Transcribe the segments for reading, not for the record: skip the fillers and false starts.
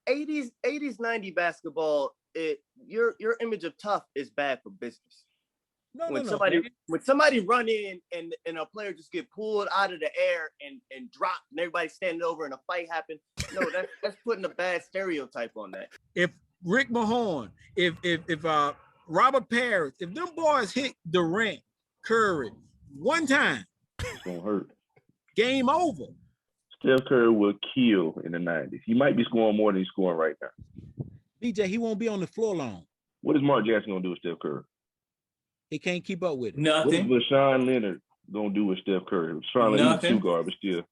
80s, 90s basketball, your image of tough is bad for business. When somebody run in and a player just get pulled out of the air and dropped and everybody standing over and a fight happen, no, that's putting a bad stereotype on that. If Rick Mahorn, if Robert Parrish, if them boys hit Durant, Curry one time, it's gonna hurt. Game over. Steph Curry will kill in the 90s. He might be scoring more than he's scoring right now. DJ, he won't be on the floor long. What is Mark Jackson gonna do with Steph Curry? He can't keep up with it. Nothing. What is LaShawn Leonard gonna do with Steph Curry? LaShawn Leonard's a 2 guard, but still,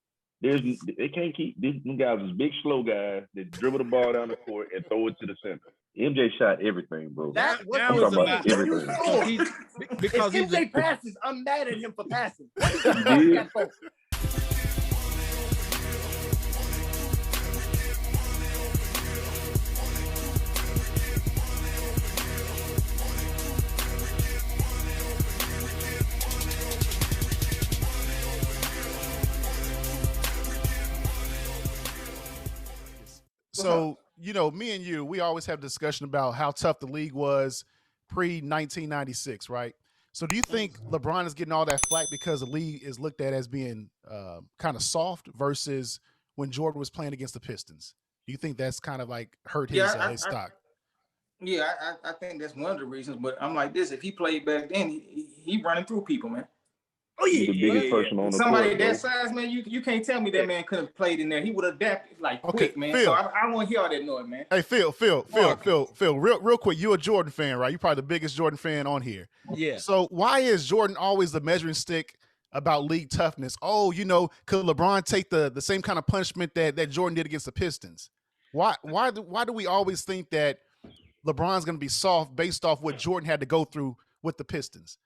they can't keep these guys. Is big, slow guys that dribble the ball down the court and throw it to the center. MJ shot everything, bro. That was about everything. Because if MJ passes, I'm mad at him for passing. So, me and you, we always have a discussion about how tough the league was pre-1996, right? So do you think LeBron is getting all that flack because the league is looked at as being kind of soft versus when Jordan was playing against the Pistons? Do you think that's kind of like hurt his stock? I think that's one of the reasons. But I'm like this: if he played back then, he running through people, man. Oh yeah, the biggest person on the somebody court, that size, man. You can't tell me that man could have played in there. He would have adapted quick, man. Phil. So I want to hear all that noise, man. Hey, Phil, real quick. You're a Jordan fan, right? You're probably the biggest Jordan fan on here. Yeah. So why is Jordan always the measuring stick about league toughness? Oh, could LeBron take the same kind of punishment that Jordan did against the Pistons? Why do we always think that LeBron's going to be soft based off what Jordan had to go through with the Pistons?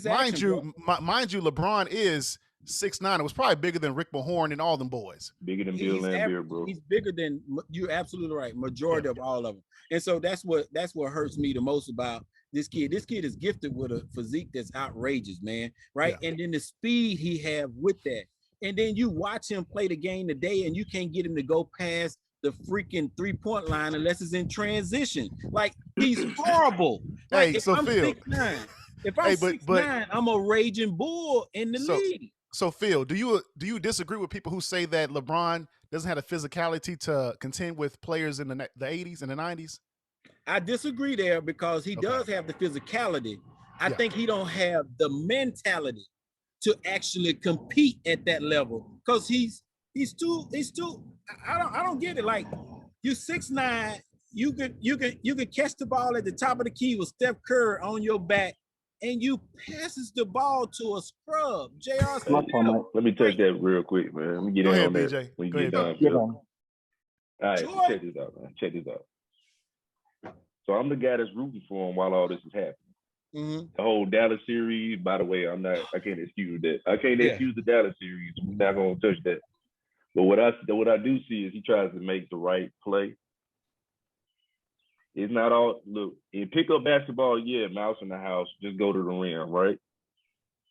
Mind you, LeBron is 6'9". It was probably bigger than Rick Mahorn and all them boys. Bigger than Bill Laimbeer, bro. He's bigger than, you're absolutely right, majority of all of them. And so that's what hurts me the most about this kid. This kid is gifted with a physique that's outrageous, man, right? Yeah. And then the speed he have with that. And then you watch him play the game today and you can't get him to go past the freaking 3-point line unless it's in transition. Like, he's horrible. Hey, so Phil. If I'm 6'9", I'm a raging bull in the league. So Phil, do you disagree with people who say that LeBron doesn't have the physicality to contend with players in the 80s and the 90s? I disagree there because he does have the physicality. I think he don't have the mentality to actually compete at that level because he's too. I don't get it. Like, you 6'9", you could catch the ball at the top of the key with Steph Curry on your back. And you passes the ball to a scrub. JR. Let me touch that real quick, man. Let me get in on that BJ. When you get done. All right, check this out, man. Check this out. So I'm the guy that's rooting for him while all this is happening. Mm-hmm. The whole Dallas series, by the way, I can't excuse that. I can't excuse the Dallas series. We're not gonna touch that. But what I do see is he tries to make the right play. It's not all, look, in pickup basketball, mouse in the house, just go to the rim, right?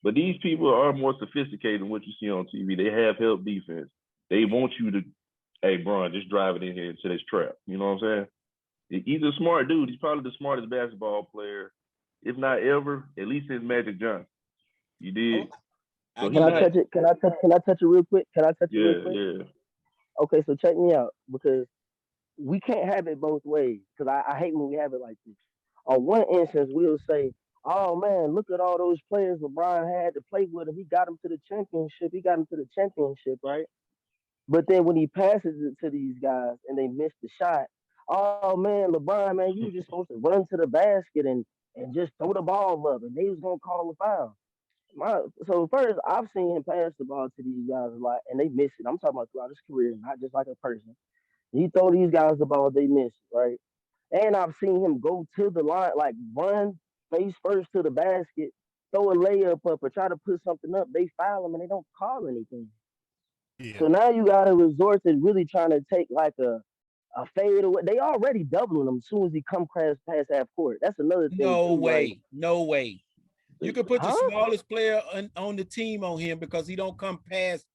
But these people are more sophisticated than what you see on TV. They have help defense. They want you to, hey, Bron, just drive it in here into this trap. You know what I'm saying? He's a smart dude. He's probably the smartest basketball player, if not ever, at least since Magic Johnson. You did? Can I touch it? Can I touch it real quick? Yeah. Okay, so check me out, because we can't have it both ways, because I hate when we have it like this. On one instance, we'll say, oh, man, look at all those players LeBron had to play with him. He got him to the championship. Right? But then when he passes it to these guys and they miss the shot, oh, man, LeBron, man, you were just supposed to run to the basket and just throw the ball up, and they was going to call a foul. So first, I've seen him pass the ball to these guys a lot, and they miss it. I'm talking about throughout his career, not just like a person. He throw these guys the ball, they miss it, right? And I've seen him go to the line, like run face first to the basket, throw a layup up or try to put something up. They foul him and they don't call anything. Yeah. So now you got to resort to really trying to take like a fade away. They already doubling him as soon as he come past half court. That's another thing. No way. You could put the smallest player on the team on him because he don't come past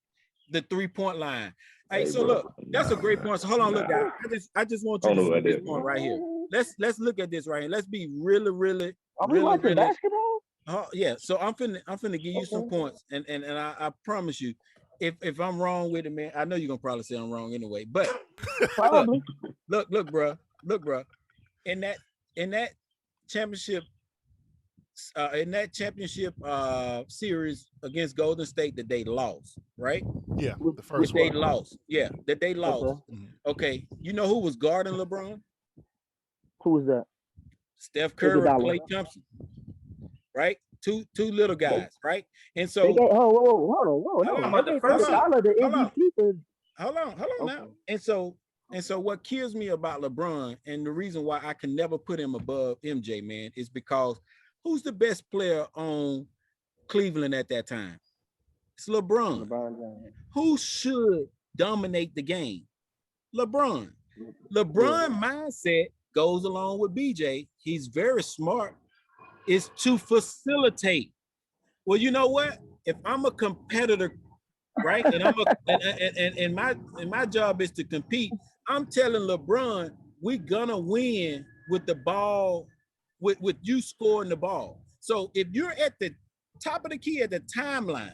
the 3-point line. Hey, so look, that's a great point. So hold on, look, guys. I just want you to see this point right here. Let's look at this right here. Let's be really. Are we watching basketball? Yeah. So I'm finna give you some points, and I promise you, if I'm wrong with it, man, I know you're gonna probably say I'm wrong anyway. But Probably. look, bro. In that championship. In that championship series against Golden State that they lost, right? Yeah, the first one. They lost. Yeah, that they lost. Okay. You know who was guarding LeBron? Who was that? Steph Curry, Klay Thompson. Right? Two little guys, right? And so hold on. Hold on now. And so what kills me about LeBron, and the reason why I can never put him above MJ, man, is because who's the best player on Cleveland at that time? It's LeBron. Who should dominate the game? LeBron. LeBron mindset goes along with BJ. He's very smart. Is to facilitate. Well, you know what? If I'm a competitor, right, and my job is to compete, I'm telling LeBron we're gonna win with the ball. With you scoring the ball. So if you're at the top of the key at the timeline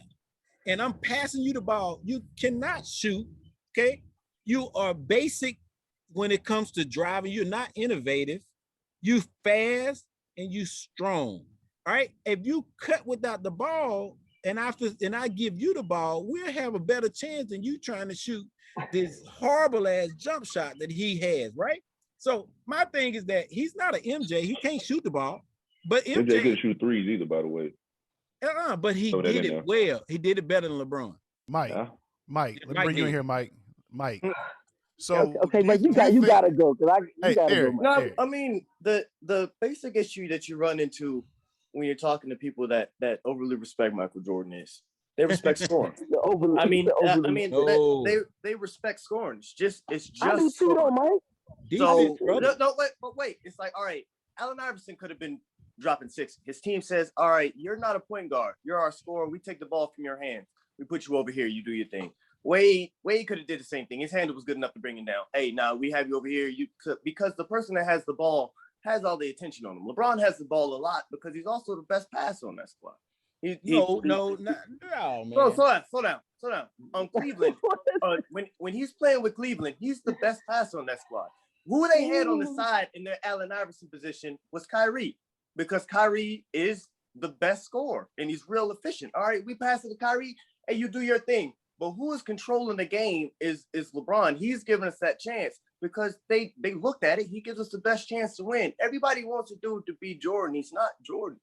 and I'm passing you the ball, you cannot shoot, okay? You are basic when it comes to driving. You're not innovative. You fast and you strong, all right? If you cut without the ball and I give you the ball, we'll have a better chance than you trying to shoot this horrible ass jump shot that he has, right? So my thing is that he's not an MJ. He can't shoot the ball, but MJ couldn't shoot threes either, by the way. But he did it well. He did it better than LeBron. Mike, let me bring you in here, Mike. So okay, but you gotta go because go. No, I mean the basic issue that you run into when you're talking to people that overly respect Michael Jordan is they respect scoring. They respect scoring. It's just I do too, though, Mike. So wait. It's like, all right, Allen Iverson could have been dropping 6. His team says, all right, you're not a point guard. You're our scorer. We take the ball from your hands. We put you over here. You do your thing. Wade could have did the same thing. His handle was good enough to bring him down. Hey, now we have you over here. Because the person that has the ball has all the attention on him. LeBron has the ball a lot because he's also the best passer on that squad. No, man. Slow down. On Cleveland, when he's playing with Cleveland, he's the best passer on that squad. Who they had on the side in their Allen Iverson position was Kyrie, because Kyrie is the best scorer and he's real efficient. All right, we pass it to Kyrie. Hey, you do your thing. But who is controlling the game is LeBron. He's giving us that chance because they looked at it. He gives us the best chance to win. Everybody wants a dude to be Jordan. He's not Jordan.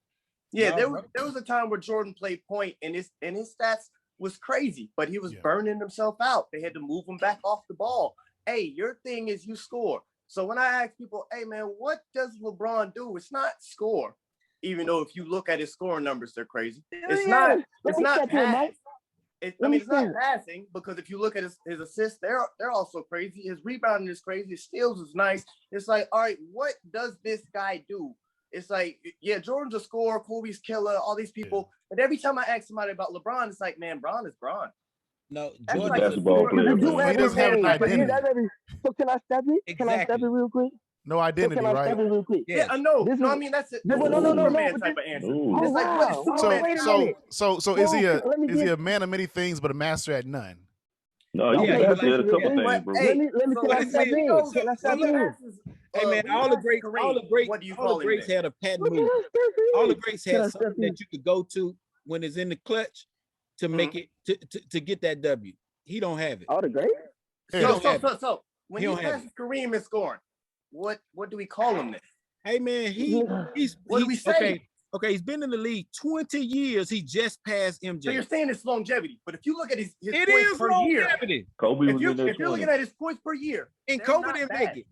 Yeah, there was a time where Jordan played point and his stats was crazy, but he was burning himself out. They had to move him back off the ball. Hey, your thing is you score. So when I ask people, hey man, what does LeBron do? It's not score. Even though if you look at his scoring numbers, they're crazy. It's not pass. It's not passing, because if you look at his assists, they're also crazy. His rebounding is crazy. His steals is nice. It's like, all right, what does this guy do? It's like, yeah, Jordan's a scorer, Kobe's killer, all these people. But every time I ask somebody about LeBron, it's like, man, Bron is Bron. No, Jordan is a basketball player. He doesn't have an identity. So can I step it? Exactly. Can I step it real quick? No identity, right? right? Real quick? Yeah, I know. No, I mean that's it. No, Superman type of answer. It's like, so is he a man of many things but a master at none? No, you said a couple things, bro. Let me can I step in? Hey man, all the greats had a patent move. All the greats had something that you could go to when it's in the clutch to make it to get that W. He don't have it. All the greats? So when he passes Kareem in scoring, what do we call him then? Hey man, he's what do we say? Okay, he's been in the league 20 years. He just passed MJ. So you're saying it's longevity, but if you look at his it points is per longevity. year, Kobe was if you're looking at his points per year, and Kobe didn't make it.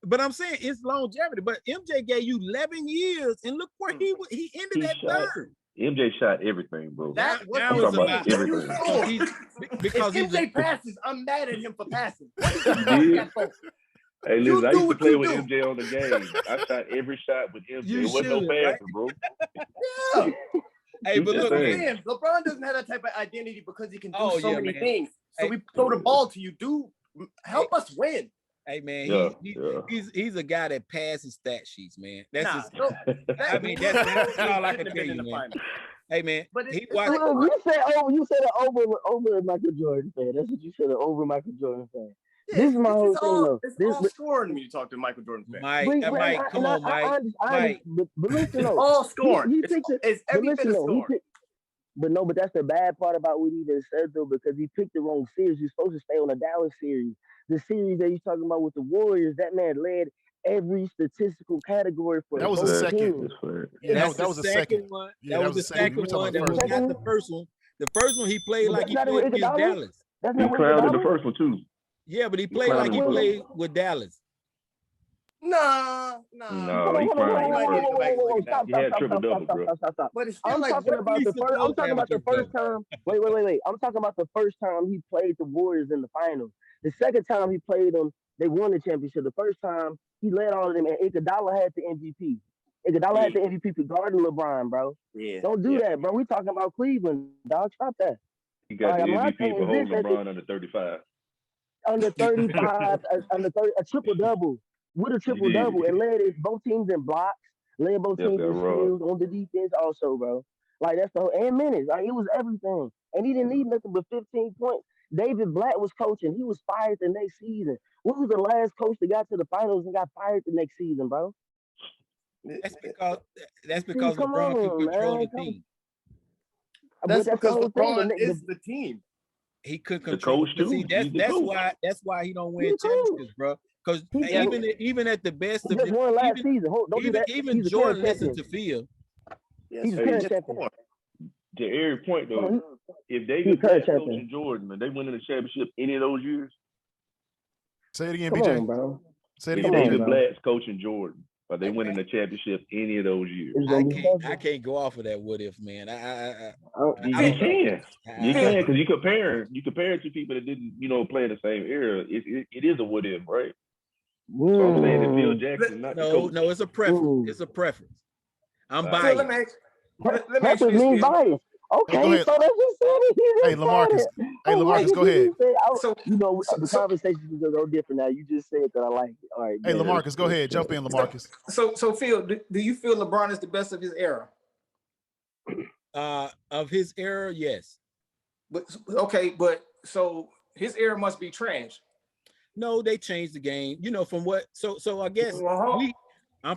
But I'm saying it's longevity. But MJ gave you 11 years, and look where he ended that third. MJ shot everything, bro. That was about everything. Because if MJ passes, I'm mad at him for passing. Hey, listen, I used to play with MJ on the game. I shot every shot with MJ. There wasn't no passing, bro. Yeah. Hey, but look, man, LeBron doesn't have that type of identity because he can do so many things. So we throw the ball to you. Help us win. Hey man, he's a guy that passes stat sheets, man. That's just. I mean, that's all I can tell you, man. Hey man, but you said it over Michael Jordan fan. That's what you said, over Michael Jordan fan. Yeah, this is my whole thing, though. It's all scoring when you talk to Michael Jordan fan. Mike, come on, Mike. Mike, but listen, though, all scoring. It's every bit of scoring. But that's the bad part about what he even said, though, because he picked the wrong series. You're supposed to stay on the Dallas series. The series that he's talking about with the Warriors, that man led every statistical category for that was the second. Yeah, that was the second one. That was the second one. That was not the first one. The first one he played like he played against Dallas. He clouded the first one too. Yeah, but he played like he played with Dallas. No, he had triple double, bro. But I'm talking about the first time. Wait. I'm talking about the first time he played the Warriors in the finals. The second time he played them, they won the championship. The first time he led all of them, and Iguodala had the MVP. Iguodala had the MVP for guarding LeBron, bro. Yeah. Don't do that, bro. We talking about Cleveland, dog. Stop that. He got the MVP for holding LeBron under 35. Under 35, a triple double. With a triple double, and led both teams in blocks, led both teams in steals on the defense also, bro. Like that's the whole, and minutes. Like it was everything. And he didn't need nothing but 15 points. David Blatt was coaching. He was fired the next season. What was the last coach that got to the finals and got fired the next season, bro? That's because LeBron could control the team. That's because LeBron is the team. He could control the team. That's why he don't win championships, bro. Because even at the best of even Jordan listened to Phil. He's a current champion. To every point though, if David Blatt coaching Jordan and they win in the championship any of those years, say it again, BJ. Bro. Say it again. David Blatt's coaching Jordan, but they win in the championship any of those years. I can't go off of that what if, man. You can because you compare it to people that didn't play in the same era. It is a what if, right? So I'm saying that Phil Jackson, not the coach. No, it's a preference. It's a preference. I'm biased. Let me ask you this. Biased. Okay, so that's just it. Hey, LaMarcus, go ahead. So the conversation is go different now. You just said that I like it. All right. Hey, LaMarcus, go ahead. Jump in, LaMarcus. So Phil, do you feel LeBron is the best of his era? Of his era, yes. But so his era must be trash. No, they changed the game. From what? So I guess look, I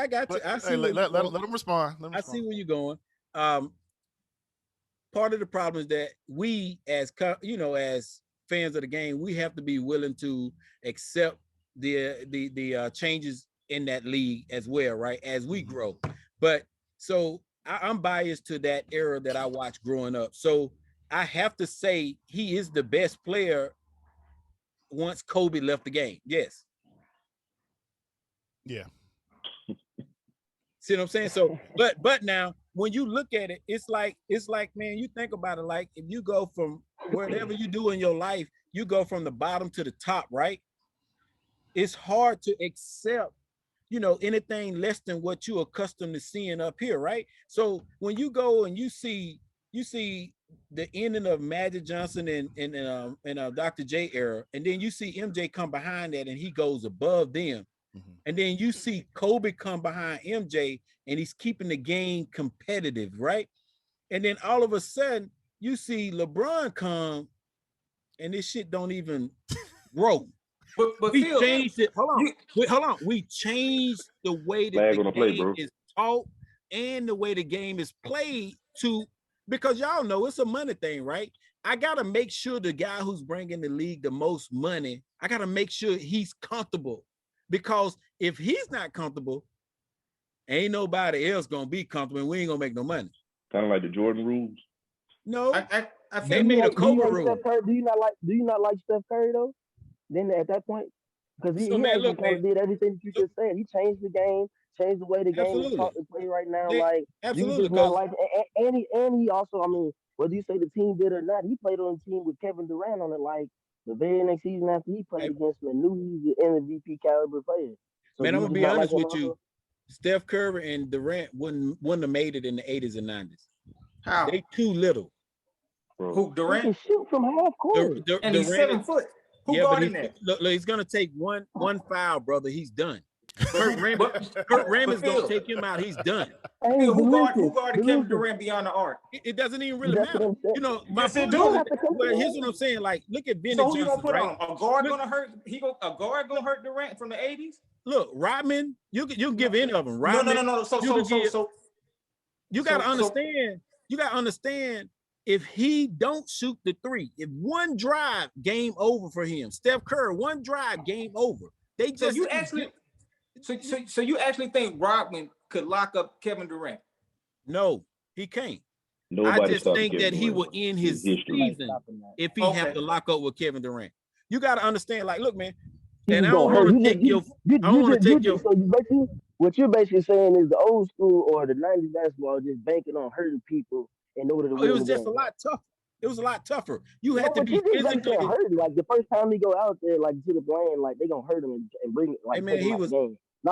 got you. I see. Let him respond. I see where you're going. Part of the problem is that we, as fans of the game, we have to be willing to accept the changes in that league as well, right? As we grow. But so I'm biased to that era that I watched growing up. So I have to say he is the best player once Kobe left the game. Yes. Yeah. See what I'm saying? So, but now when you look at it, it's like, man, you think about it, like if you go from whatever you do in your life, you go from the bottom to the top, right? It's hard to accept, anything less than what you're accustomed to seeing up here, right? So when you go and you see the ending of Magic Johnson and Dr. J era, and then you see MJ come behind that and he goes above them. Mm-hmm. And then you see Kobe come behind MJ and he's keeping the game competitive, right? And then all of a sudden you see LeBron come and this shit don't even grow. But we changed it. Hold on. We changed the way that the game is taught and the way the game is played because y'all know it's a money thing, right? I got to make sure the guy who's bringing the league the most money, I got to make sure he's comfortable. Because if he's not comfortable, ain't nobody else going to be comfortable and we ain't going to make no money. Kind of like the Jordan rules. No, they made a Kobe rule. Do you not like Steph Curry, though? Then at that point? Because he did everything you just said. He changed the game. Changed the way the game is taught to play right now. Absolutely. And he also, whether you say the team did or not, he played on a team with Kevin Durant on it. Like the very next season after he played against him, and knew he was an MVP caliber player. So man, I'm gonna be honest with you. Steph Curry and Durant wouldn't have made it in the 80s and 90s. How? They too little. Bro. Who, He Durant? can shoot from half court. And he's Durant 7 foot. Who yeah, but guarding that? look, he's gonna take one foul, brother. He's done. Kurt But Raymond's gonna Phil, take him out. He's done. Hey, Phil, who listen, guarded Kevin Durant beyond the arc? It doesn't even really That's what matter. I'm saying. You know, my Yes, it point do. is, well, here's what I'm saying. Like, look at Benny So who you gonna Johnson, put right? on? A guard Look- gonna hurt? A guard gonna hurt Durant from the 80s? Look, Rodman, you can give any of them. Rodman, No. You gotta understand. You gotta understand. If he don't shoot the three, if one drive, game over for him. Steph Curry, one drive, game over. They just So you actually think Rodman could lock up Kevin Durant? no, he can't. Nobody I just stopped think Kevin that he Durant will end in his history. season if he have to lock up with Kevin Durant. You got to understand, like, look, man, and I don't want to take your. I don't want to take your. So what you're basically saying is the old school or the '90s basketball just banking on hurting people in order to win. It was the just game. a lot tougher. It was a lot tougher. You had to but be you just physically. hurt. Like the first time he go out there, like to the plane, like they gonna hurt him and bring it. Like, Hey, man, take him out the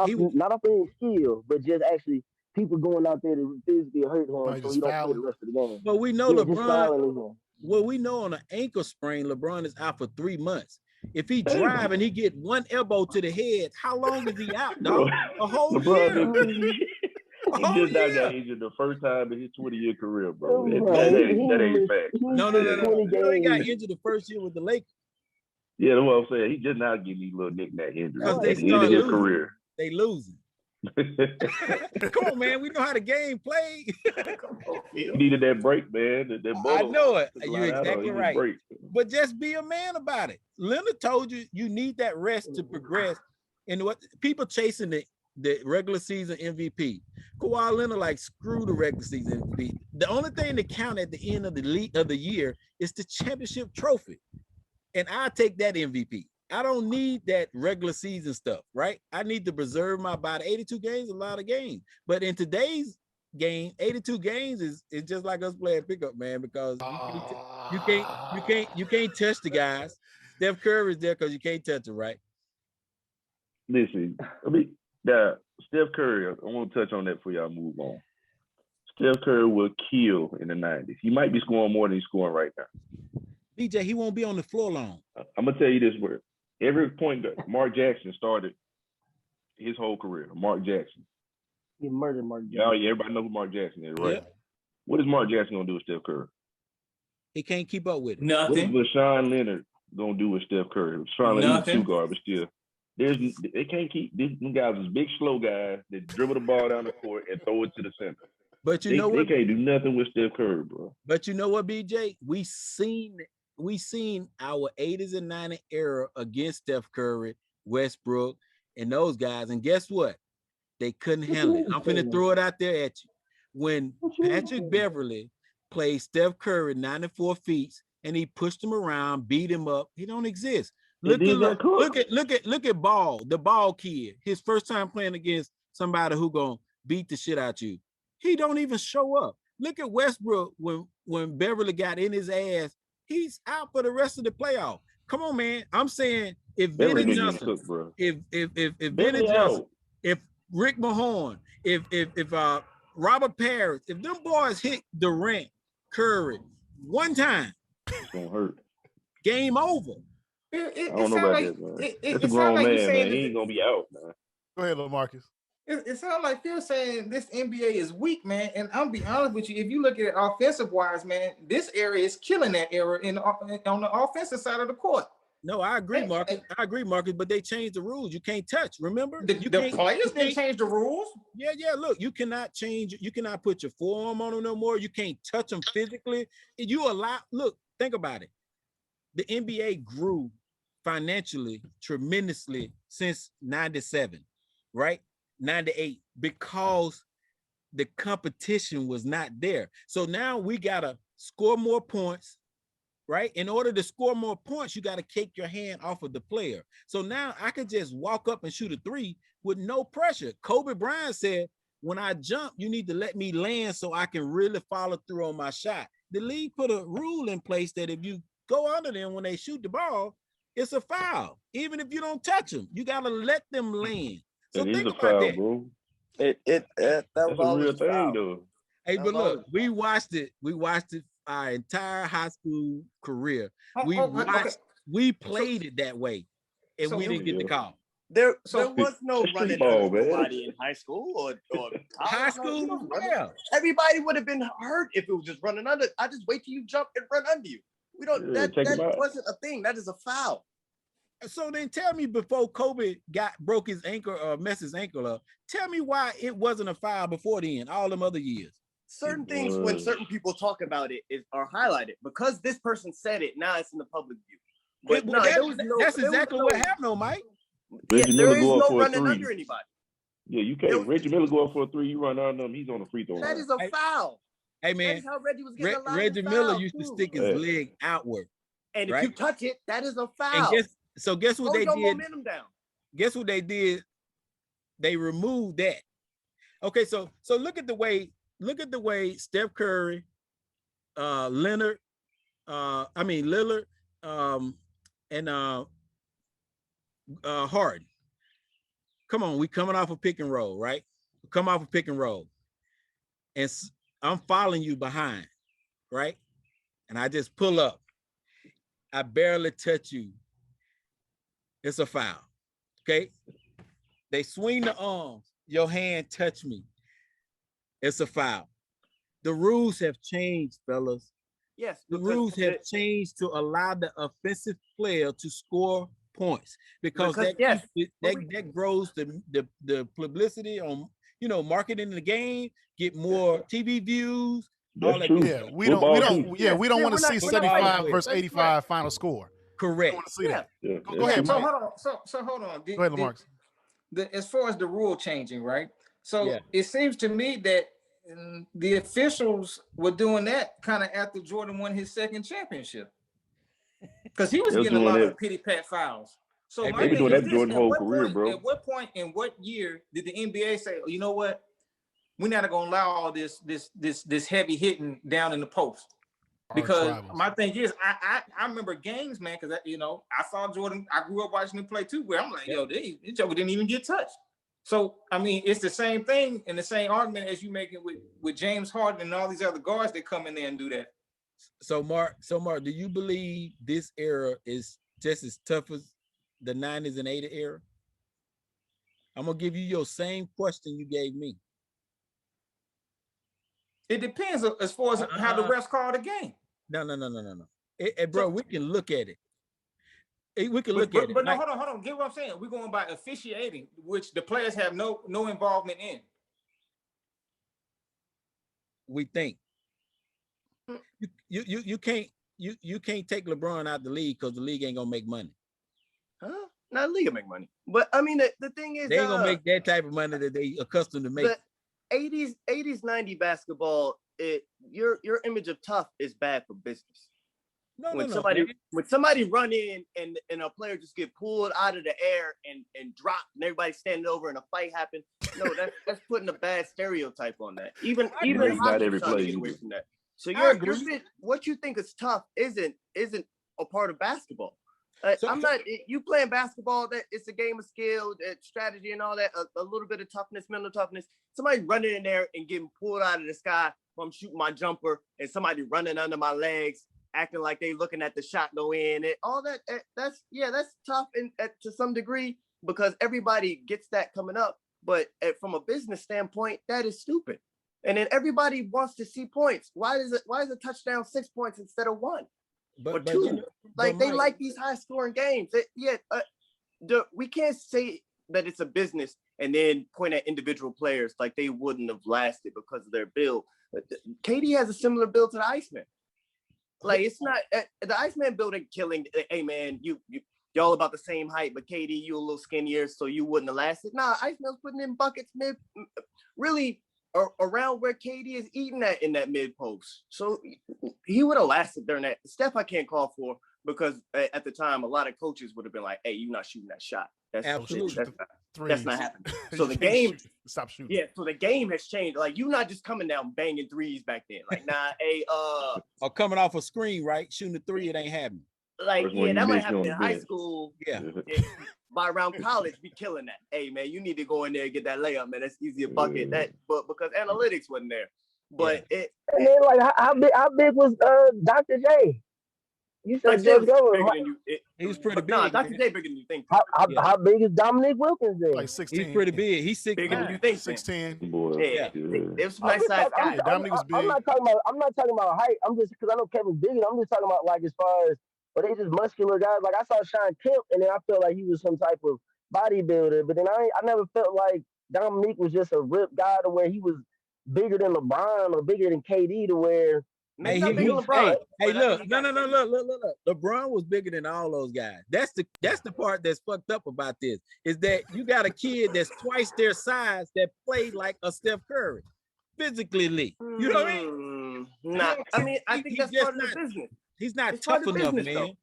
game. Not off any skill, but just actually people going out there to physically hurt him so he don't play the rest of the game. But we know LeBron. Well, we know on an ankle sprain, LeBron is out for 3 months. If he drive and he get one elbow to the head, how long is he out, dog? A whole LeBron, year. He just now got injured the first time in his 20-year career, bro. Oh, That ain't fact. No. You know, he got injured the first year with the Lakers. Yeah, that's what I'm saying. He just now getting these little knick-knack injuries Because at they the end of start his losing. career. They losing. Come on, man. We know how the game play. He needed that break, man. I know it. You're Line out, exactly he right. break. But just be a man about it. Leonard told you need that rest to progress. And what people chasing the regular season MVP. Kawhi Leonard, like, screw the regular season MVP. The only thing that count at the end of the year is the championship trophy. And I take that MVP. I don't need that regular season stuff, right? I need to preserve my body. 82 games, a lot of games. But in today's game, 82 games is just like us playing pickup, man, because you can't touch the guys. Steph Curry is there because you can't touch him, right? Listen, Steph Curry, I want to touch on that before y'all move on. Steph Curry will kill in the 90s. He might be scoring more than he's scoring right now. DJ, he won't be on the floor long. I'm going to tell you this word. Every point that Mark Jackson started his whole career, Mark Jackson. He murdered Mark Jackson. Yeah, everybody know who Mark Jackson is, right? Yep. What is Mark Jackson going to do with Steph Curry? He can't keep up with it. Nothing. What is LaShawn Leonard going to do with Steph Curry? LaShawn Leonard's a 2 guard, but still. They can't keep these guys as big, slow guys that dribble the ball down the court and throw it to the center. But you know what? They can't do nothing with Steph Curry, bro. But you know what, BJ? We seen our 80s and 90s era against Steph Curry, Westbrook, and those guys. And guess what? They couldn't handle it. I'm finna throw it out there at you. When Patrick Beverly played Steph Curry 94 feet and he pushed him around, beat him up, he don't exist. Look at Ball, the Ball kid. His first time playing against somebody who gonna beat the shit out you. He don't even show up. Look at Westbrook when Beverly got in his ass. He's out for the rest of the playoff. Come on, man. I'm saying if Benny Johnson, if Benny Johnson, if Rick Mahorn, if Robert Parrish, if them boys hit Durant, Curry one time, it's gonna hurt. Game over. I don't know about that, man. That's a grown man, man. He ain't gonna be out, man. Go ahead, LaMarcus. It sounds like Phil saying this NBA is weak, man. And I'll be honest with you, if you look at it offensive wise, man, this area is killing that era on the offensive side of the court. No, I agree, Marcus. But they changed the rules. You can't touch. Remember, the players didn't change the rules. Yeah. Look, you cannot change. You cannot put your forearm on them no more. You can't touch them physically. Look, think about it. The NBA grew financially tremendously since 97, right? 98, because the competition was not there. So now we gotta score more points, right? In order to score more points, you gotta take your hand off of the player. So now I could just walk up and shoot a 3 with no pressure. Kobe Bryant said, when I jump, you need to let me land so I can really follow through on my shot. The league put a rule in place that if you go under them when they shoot the ball, it's a foul. Even if you don't touch them, you gotta let them land. So think about that. Bro. That That's was a real always thing, foul. though. Hey, That but was look, always we watched it. We watched it our entire high school career. Okay. We played it that way, and So we didn't get the call. There So was no That's street running under ball, man. nobody in high school or High college. No, you school, don't run it. yeah. Everybody would have been hurt if it was just running under. I just wait till you jump and run under you. We don't. Yeah, take him That out. wasn't a thing. That is a foul. So then tell me, before Kobe broke his ankle or messed his ankle up, tell me why it wasn't a foul before then, all them other years. Certain things, when certain people talk about it, are highlighted because this person said it. Now it's in the public view. But no, that's exactly what happened, though, Mike. Reggie there Miller is go no up for a running three. under anybody. Yeah, you can't. Reggie Miller go up for a three. You run under him. He's on the free throw line. That is a foul. Hey, That man, is how Reggie was getting a lot Reggie of Miller fouls, used to too. stick his leg outward. And if right? you touch it, that is a And foul. guess what Slow they your did? momentum down. Guess what they did? They removed that. Okay, so look at the way Steph Curry, Lillard, and Harden. Come on, we coming off a pick and roll, right? Come off a pick and roll, and I'm following you behind, right? And I just pull up. I barely touch you. It's a foul. Okay. They swing the arms. Your hand touch me. It's a foul. The rules have changed, fellas. Yes. The rules have changed to allow the offensive player to score points because that grows the publicity on marketing the game, get more TV views. That's all that. true. Yeah, we don't want to see 75 versus 85 final score. Correct. We want to see that. Yeah, Go ahead, so Mike. hold on. So hold on. Go ahead, Lamarcus. As far as the rule changing, right? So Yeah. it seems to me that the officials were doing that kind of after Jordan won his second championship, because he was getting a lot of pity pat fouls. So Hey, my they been thing doing is that this: Jordan's at whole what career, point, bro. at what point, in what year did the NBA say, oh, you know what, we're not going to allow all this heavy hitting down in the post? Because my thing is, I remember games, man, because I saw Jordan. I grew up watching him play too, where I'm like, yo, this joker didn't even get touched. So I mean, it's the same thing and the same argument as you make it with James Harden and all these other guards that come in there and do that. So Mark, do you believe this era is just as tough as the 90s and 80s era? I'm gonna give you your same question you gave me. It depends as far as how the refs call the game. No. Bro, we can look at it. We can look at it. But no, hold on. Get what I'm saying? We're going by officiating, which the players have no involvement in. We think you can't take LeBron out the league because the league ain't gonna make money. Huh? Not the league will make money. But I mean, the thing is, they ain't gonna make that type of money that they accustomed to make. The 80s, 90s basketball, your image of tough is bad for business. When somebody run in and a player just get pulled out of the air and dropped and everybody standing over and a fight happen, no, that's putting a bad stereotype on that. Even not every trying to play. get away from that. So what you think is tough isn't a part of basketball. You playing basketball, that it's a game of skill, strategy and all that, a little bit of toughness, mental toughness. Somebody running in there and getting pulled out of the sky from shooting my jumper and somebody running under my legs, acting like they looking at the shot go in, and all that. That's tough to some degree because everybody gets that coming up. But from a business standpoint, that is stupid. And then everybody wants to see points. Why is a touchdown 6 points instead of 1 or 2? They like these high scoring games. We can't say that it's a business and then point at individual players like they wouldn't have lasted because of their build. KD has a similar build to the Iceman. Like, it's not the Iceman building killing. Hey man, y'all about the same height, but KD, you a little skinnier, so you wouldn't have lasted. Nah, Iceman's putting in buckets really around where KD is eating at in that mid post. So he would have lasted during that. Steph, I can't call for because at the time a lot of coaches would have been like, "Hey, you're not shooting that shot. That's not happening." So the game stop shooting. Yeah, so the game has changed. Like, you not just coming down banging threes back then. Like, nah, or coming off a screen, right? Shooting the three, it ain't happening. Like, that might happen in high school. Yeah. by around college be killing that. Hey man, you need to go in there and get that layup, man. That's easier bucket. But because analytics wasn't there. But and then like how big was Dr. J? You said George Governor. He was pretty big. Nah, Dr. J bigger than you think. How big is Dominique Wilkins then? Like 16. He's pretty big. He's 6'9". Bigger than you think. 16. Boy, Yeah. It was some nice size guys. Dominique was big. I'm not talking about height. I'm just because I know Kevin's big. I'm just talking about like as far as but they just muscular guys. Like I saw Sean Kemp, and then I felt like he was some type of bodybuilder. But then I never felt like Dominique was just a ripped guy to where he was bigger than LeBron or bigger than KD to where. Hey, look, no. LeBron was bigger than all those guys. That's the part that's fucked up about this is that you got a kid that's twice their size that played like a Steph Curry, physically. You know what I mean? Nah, I mean I think that's part of the business. He's not tough enough, man. Though.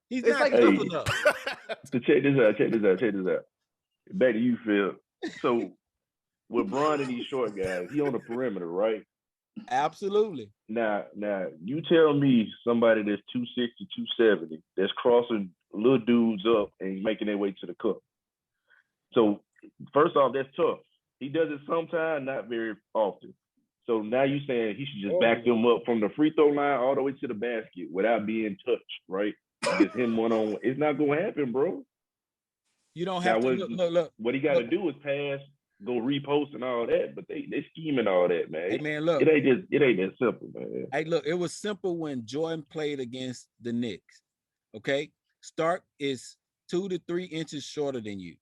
He's not tough enough. So check this out. Back to you, Phil. So with Bron and these short guys, he on the perimeter, right? Absolutely. Now, you tell me somebody that's 260, 270 that's crossing little dudes up and making their way to the cup. So first off, that's tough. He does it sometimes, not very often. So now you saying he should just back them up from the free throw line all the way to the basket without being touched, right? Just him one-on-one. It's not going to happen, bro. You don't have to look. What he got to do is pass, go repost and all that, but they scheming all that, man. Hey man, look, it ain't that simple, man. Hey, look, it was simple when Jordan played against the Knicks. Okay, Stark is 2 to 3 inches shorter than you.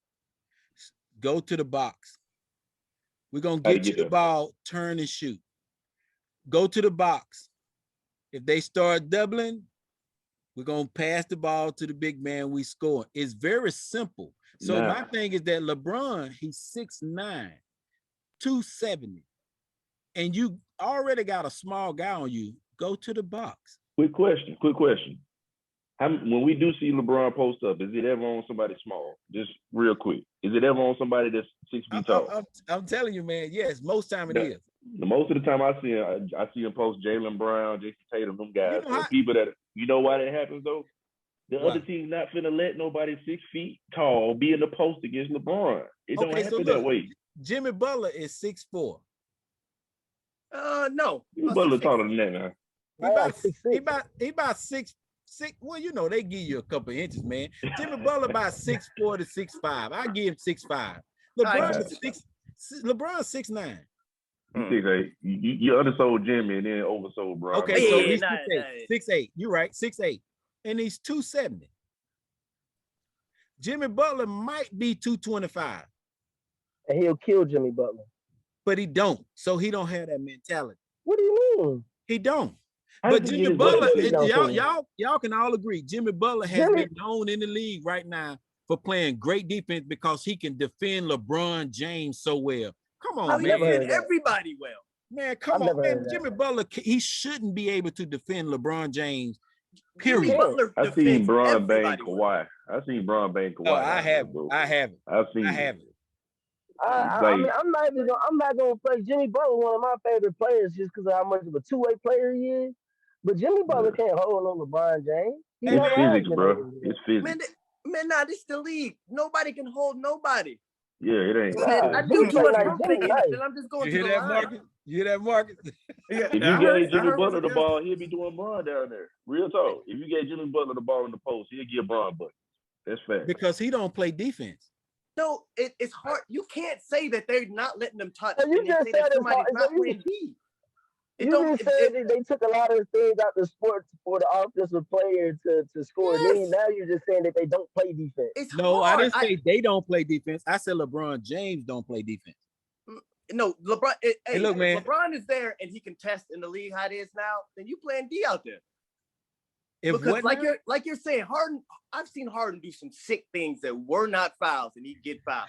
Go to the box. We're gonna get you the ball, turn and shoot. Go to the box. If they start doubling, we're gonna pass the ball to the big man. We score. It's very simple. So my thing is that LeBron, he's 6'9", 270, and you already got a small guy on you. Go to the box. Quick question. When we do see LeBron post up, is it ever on somebody small? Just real quick. Is it ever on somebody that's 6 feet tall? I'm telling you, man. Yes, most time it is. Most of the time I see him post Jaylen Brown, Jason Tatum, them guys. People that, you know why that happens though? The other team's not finna let nobody 6 feet tall be in the post against LeBron. It don't happen that way. Jimmy Butler is 6'4". No. Jimmy Butler taller than that now. He about 6'6". Well, you know, they give you a couple of inches, man. Jimmy Butler about 6'4" to 6'5". I give him 6'5". LeBron's 6'9". He's 6'8". You undersold Jimmy and then oversold Bron. Okay, so he's 6'8". You're right, 6'8". And he's 270. Jimmy Butler might be 225. And he'll kill Jimmy Butler. But he don't. So he don't have that mentality. What do you mean? He don't. But Jimmy Butler, y'all can all agree, Jimmy Butler has been known in the league right now for playing great defense because he can defend LeBron James so well. Come on, man. He defend everybody well. Man, come on, man. Jimmy Butler, he shouldn't be able to defend LeBron James. Period. I've seen Bron bang Kawhi. No, I haven't. I mean, I'm not gonna play Jimmy Butler, one of my favorite players, just because of how much of a two-way player he is. But Jimmy Butler can't hold on LeBron James. It's physics, bro. It's physics. Man, this the league. Nobody can hold nobody. Yeah, it ain't. I do too much thinking, and I'm just going to the line. You hear that, Marcus? If you gave Jimmy Butler the ball, he'll be doing Bron down there. Real talk. If you gave Jimmy Butler the ball in the post, he'll give Bron bucket. That's fact. Because he don't play defense. No, it's hard. You can't say that they're not letting them touch. You just said somebody's not playing D. You just said that they took a lot of things out the sport for the offensive player to score. Yes. Now you're just saying that they don't play defense. I didn't say they don't play defense. I said LeBron James don't play defense. No, LeBron. Hey, look, man. LeBron is there and he can test in the league how it is now. Then you playing D out there. Because like you're saying, Harden. I've seen Harden do some sick things that were not fouls, and he'd get fouled.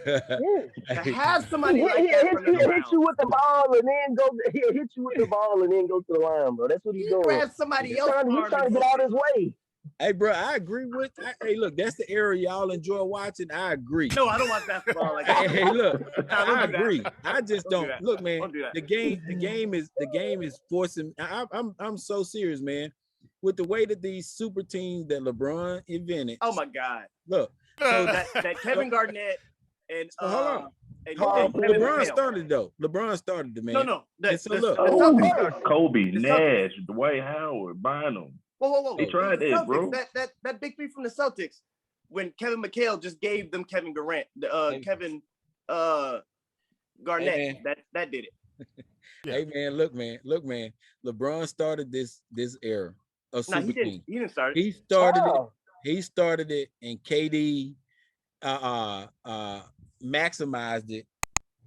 To have somebody like that hit you with the ball and then go. He'll hit you with the ball and then go to the line, bro. That's what he's doing. Grab somebody else. He's trying to get out his way. Hey, bro, I agree with. Hey, look, that's the area y'all enjoy watching. I agree. No, I don't watch basketball like that. Hey, look, I agree. I just don't. Look, man, the game is forcing. I'm so serious, man. With the way that these super teams that LeBron invented. Oh my God. Look, So that Kevin Garnett and hold on. And LeBron started though. LeBron started the man. No. So look, Kobe, Nash, Dwight Howard, Bynum. Whoa. They tried that, bro. That big three from the Celtics, when Kevin McHale just gave them Kevin Durant, Kevin Garnett, hey, that did it. Hey man, look man. LeBron started this era of Super Team. He didn't start it. He started it. He started it, and KD maximized it.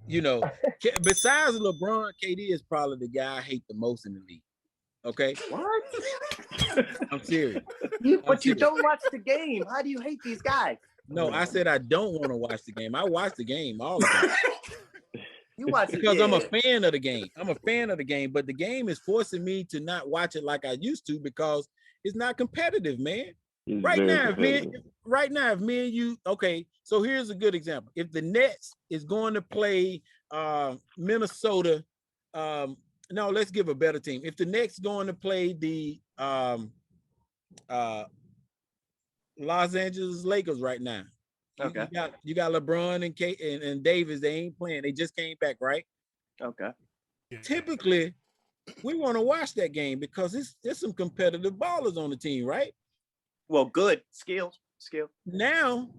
You know, besides LeBron, KD is probably the guy I hate the most in the league. Okay. What? I'm serious. You don't watch the game. How do you hate these guys? No, I said I don't want to watch the game. I watch the game all the time. You watch it because I'm a fan of the game. I'm a fan of the game, but the game is forcing me to not watch it like I used to because it's not competitive, man. Right now, if me and you, okay, so here's a good example. If the Nets is going to play Minnesota, no, let's give a better team. If the Nets going to play the Los Angeles Lakers right now, okay, you got LeBron and Kate and Davis. They ain't playing. They just came back, right? Okay. Typically, we want to watch that game because there's some competitive ballers on the team, right? Well, good skill. Now,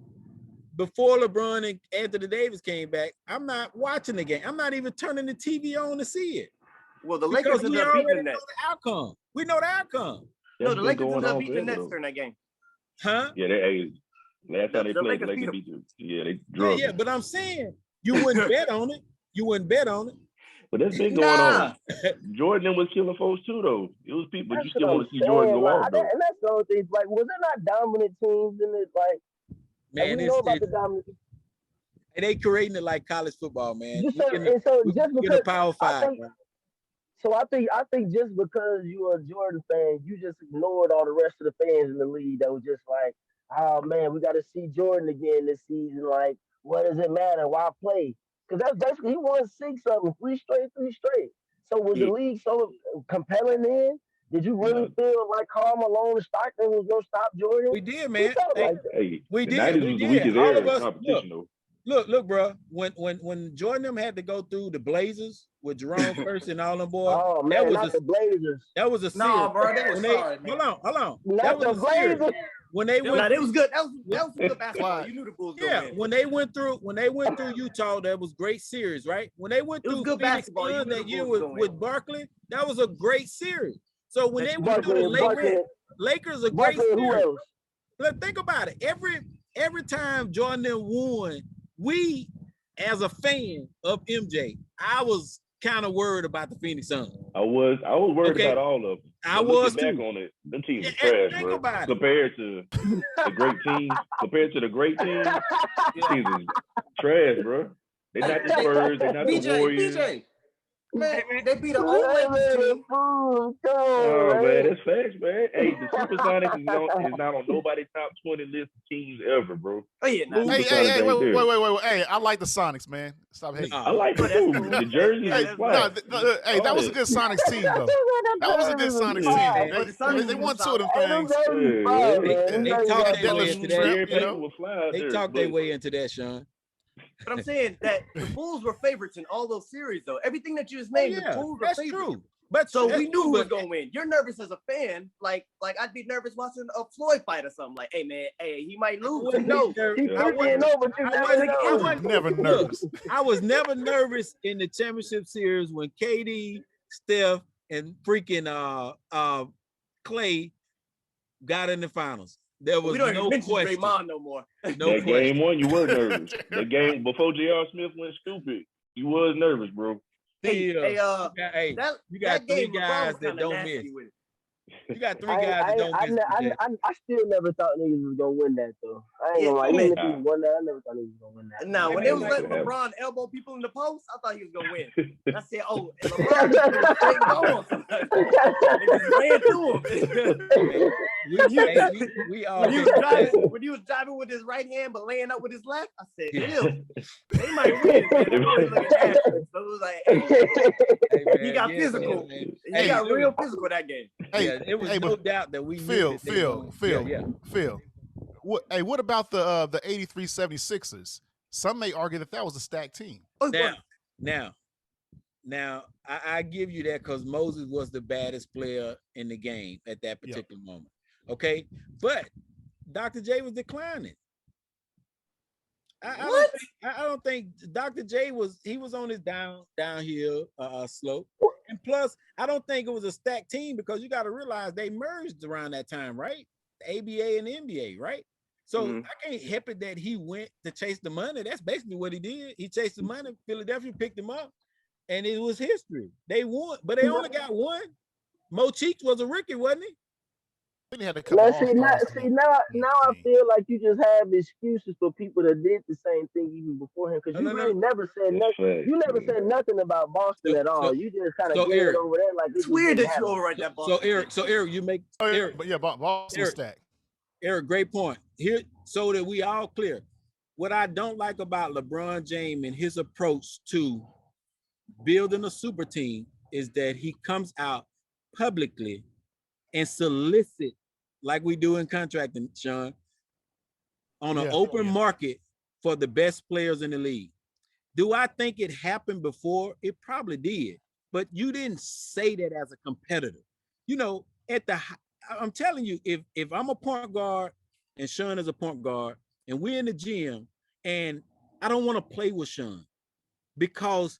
before LeBron and Anthony Davis came back, I'm not watching the game. I'm not even turning the TV on to see it. Well, the Lakers ended up beating the Nets. We know the outcome. No, the Lakers ended up beating the Nets during that game. Huh? Yeah, last time they played, the Lakers beat them. Yeah, they drove. Yeah, but I'm saying you wouldn't bet on it. You wouldn't bet on it. But that's been going on. Jordan was killing folks too, though. It was people, but you still want to see Jordan go off, though. And that's the other thing. Like, was there not dominant teams in it? Like, man, we know about the dominant. And they creating it like college football, man. Just because Power 5. I think just because you are a Jordan fan, you just ignored all the rest of the fans in the league that was just like, oh man, we got to see Jordan again this season. Like, what does it matter? Why play? Because that's basically, he won 6 of them, 3 straight. So was the league so compelling then? Did you really feel like Karl Malone and Stockton was going to stop Jordan? We did, man. We did. All of us. Look, bro. When Jordan them had to go through the Blazers with Jerome First and all them boys, oh man, the Blazers. That was a series. No, bro, that was hard. Hold on. That was a series. When they went, it was good. That was good basketball. You knew the Bulls. Yeah, when they went through Utah, that was great series, right? When they went through good Phoenix basketball that year with Barkley, that was a great series. So when they went through the Lakers, a great series. Look, think about it. Every time Jordan won, we as a fan of MJ, I was kind of worried about the Phoenix Suns. I was worried about all of them. I was back on it. Them teams are trash, bro. Compared to the great teams, teams is trash, bro. They're not the Spurs. They're not the Warriors. BJ. Man, they beat an old Lakers team. Oh man, that's facts, man. Hey, the Supersonics is not on nobody's top 20 list of teams ever, bro. Oh yeah, hey, wait. Hey, I like the Sonics, man. Stop hating. I like it too. The jerseys is fly. Hey, that was a good Sonics team, though. That was a good Sonics team. They won 2 of them things. They talked their way into that, Sean. But I'm saying that the Bulls were favorites in all those series, though. Everything that you just named, the Bulls were favorites. True. But so we knew who was going to win. You're nervous as a fan, like I'd be nervous watching a Floyd fight or something. Like, hey man, he might lose. I was never nervous. I was never nervous in the championship series when KD, Steph, and freaking Clay got in the finals. There was no question. Draymond no more. Game 1, you were nervous. The game before J.R. Smith went stupid, you was nervous, bro. You got 3 guys that don't miss. You got 3 guys that don't miss. I still never thought niggas was gonna win that though. I ain't gonna lie. Even if he won that, I never thought he was gonna win that. No, when they was letting LeBron elbow people in the post, I thought he was gonna win. I said, "Oh, LeBron just straight going." They just ran through him. When he was driving with his right hand but laying up with his left, I said, "Ew, they might win." So it was like, he got physical. He got real physical that game. It was no doubt that we Phil. what about the 83 76ers? Some may argue that was a stacked team. Now, I give you that because Moses was the baddest player in the game at that particular moment. Okay, but Dr. J was declining. I don't think Dr. J was on his downhill slope. And plus, I don't think it was a stacked team because you got to realize they merged around that time, right? The ABA and the NBA, right? So I can't help it that he went to chase the money. That's basically what he did. He chased the money. Philadelphia picked him up, and it was history. They won, but they only got one. Mo Cheeks was a rookie, wasn't he? They had a couple now I feel like you just have excuses for people that did the same thing even before him because never said nothing. You never said nothing about Boston at all. You just kind of get over there like it's weird that you overwrite that Boston. So Eric, you make Eric, but Boston stack. Eric, great point. Here, so that we all clear. What I don't like about LeBron James and his approach to building a super team is that he comes out publicly and solicit, like we do in contracting, Sean, on an open market for the best players in the league. Do I think it happened before? It probably did, but you didn't say that as a competitor. You know, I'm telling you, if I'm a point guard and Sean is a point guard and we're in the gym and I don't want to play with Sean because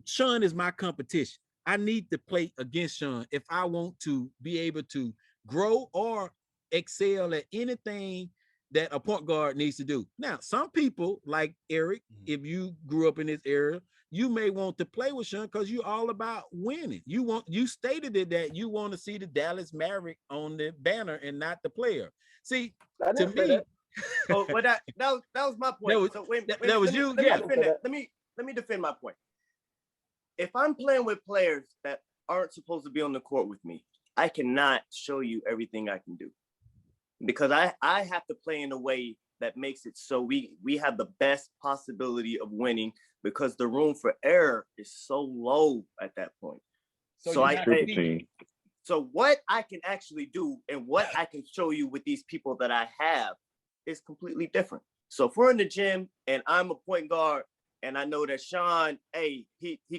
Sean is my competition. I need to play against Sean if I want to be able to grow or excel at anything that a point guard needs to do. Now, some people like Eric, if you grew up in this area, you may want to play with Sean because you're all about winning. You stated it that you want to see the Dallas Maverick on the banner and not the player. See, to me, but that was my point. That was you. Let me defend my point. If I'm playing with players that aren't supposed to be on the court with me, I cannot show you everything I can do because I have to play in a way that makes it so we have the best possibility of winning because the room for error is so low at that point. So what I can actually do and what I can show you with these people that I have is completely different. So if we're in the gym and I'm a point guard and I know that Sean, he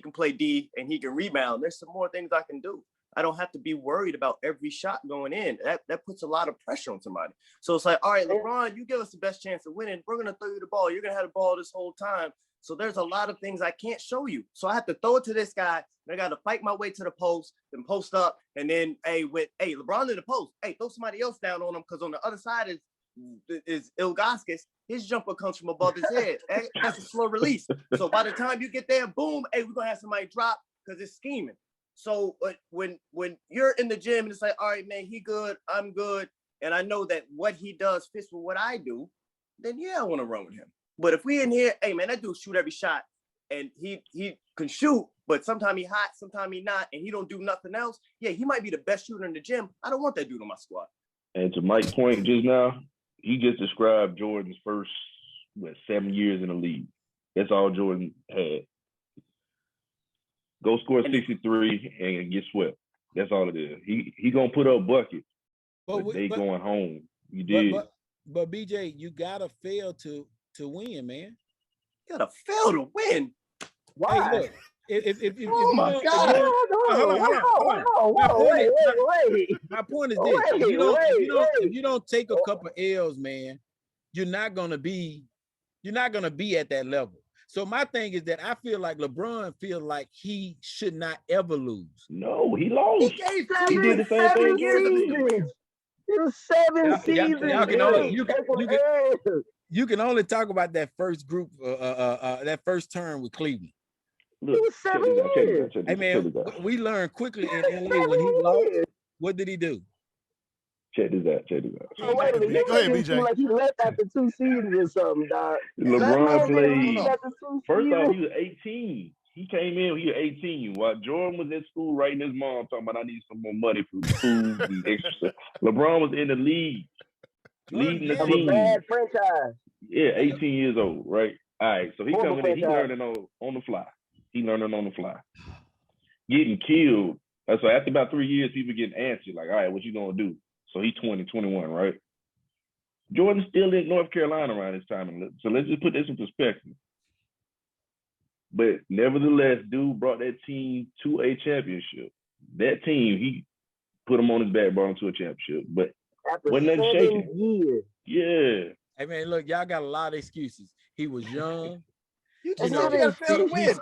can play D and he can rebound, there's some more things I can do. I don't have to be worried about every shot going in. That puts a lot of pressure on somebody. So it's like, all right, LeBron, you give us the best chance of winning. We're going to throw you the ball. You're going to have the ball this whole time. So there's a lot of things I can't show you. So I have to throw it to this guy. And I got to fight my way to the post, then post up. And then, LeBron in the post. Hey, throw somebody else down on him because on the other side is Ilgaskis. His jumper comes from above his head. That's a slow release. So by the time you get there, boom, we're going to have somebody drop because it's scheming. So when you're in the gym and it's like, all right, man, he good, I'm good, and I know that what he does fits with what I do, then yeah, I want to run with him. But if we in here, hey man, that dude shoot every shot, and he can shoot, but sometimes he hot, sometimes he not, and he don't do nothing else. Yeah, he might be the best shooter in the gym. I don't want that dude on my squad. And to Mike's point just now, he just described Jordan's first 7 years in the league. That's all Jordan had. Go score 63 and get swept. That's all it is. He gonna put up buckets, but they going home. You did. But BJ, you gotta fail to win, man. You gotta fail to win. Why? Hey, look, if oh my God! Wait. My point is this: if you don't take a couple L's, man, you're not gonna be at that level. So my thing is that I feel like LeBron feels like he should not ever lose. No, he lost. He did the same thing. It was 7 seasons. You can only talk about that first group, that first term with Cleveland. Look, it was 7 years. Hey man, we learned quickly in LA when he lost. What did he do? Check this out. Oh, wait a minute. Go ahead, BJ. Like he left after 2 seasons or something, dog. LeBron played. First off, he was 18. He came in, he was 18. While Jordan was in school writing his mom talking about, I need some more money for food and extra stuff. LeBron was in the league, leading the team. A bad franchise. Yeah, 18 years old, right? All right, so he coming in, he learning on the fly. Getting killed. So after about 3 years, people getting antsy, like, all right, what you gonna do? So he 20, 21, right? Jordan's still in North Carolina around this time. So let's just put this in perspective. But nevertheless, dude brought that team to a championship. That team, he put him on his back, brought him to a championship. But wasn't nothing shaking. Years. Yeah. Hey man, look, y'all got a lot of excuses. He was young. You just said you got to fail to win.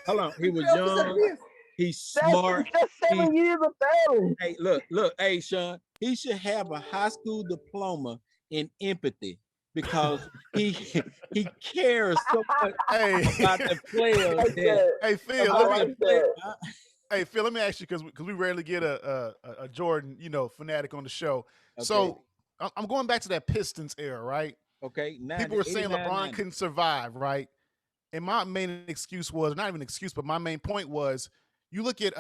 Hold on. He was young. He's smart. That's 7 years of failing. Hey, look. Hey, Sean, he should have a high school diploma in empathy because he cares so much about the players. Hey, Phil, let me ask you, because we rarely get a Jordan, fanatic on the show. Okay. So I'm going back to that Pistons era, right? Okay. People were saying LeBron couldn't survive, right? And my main excuse was, not even an excuse, but my main point was, you look at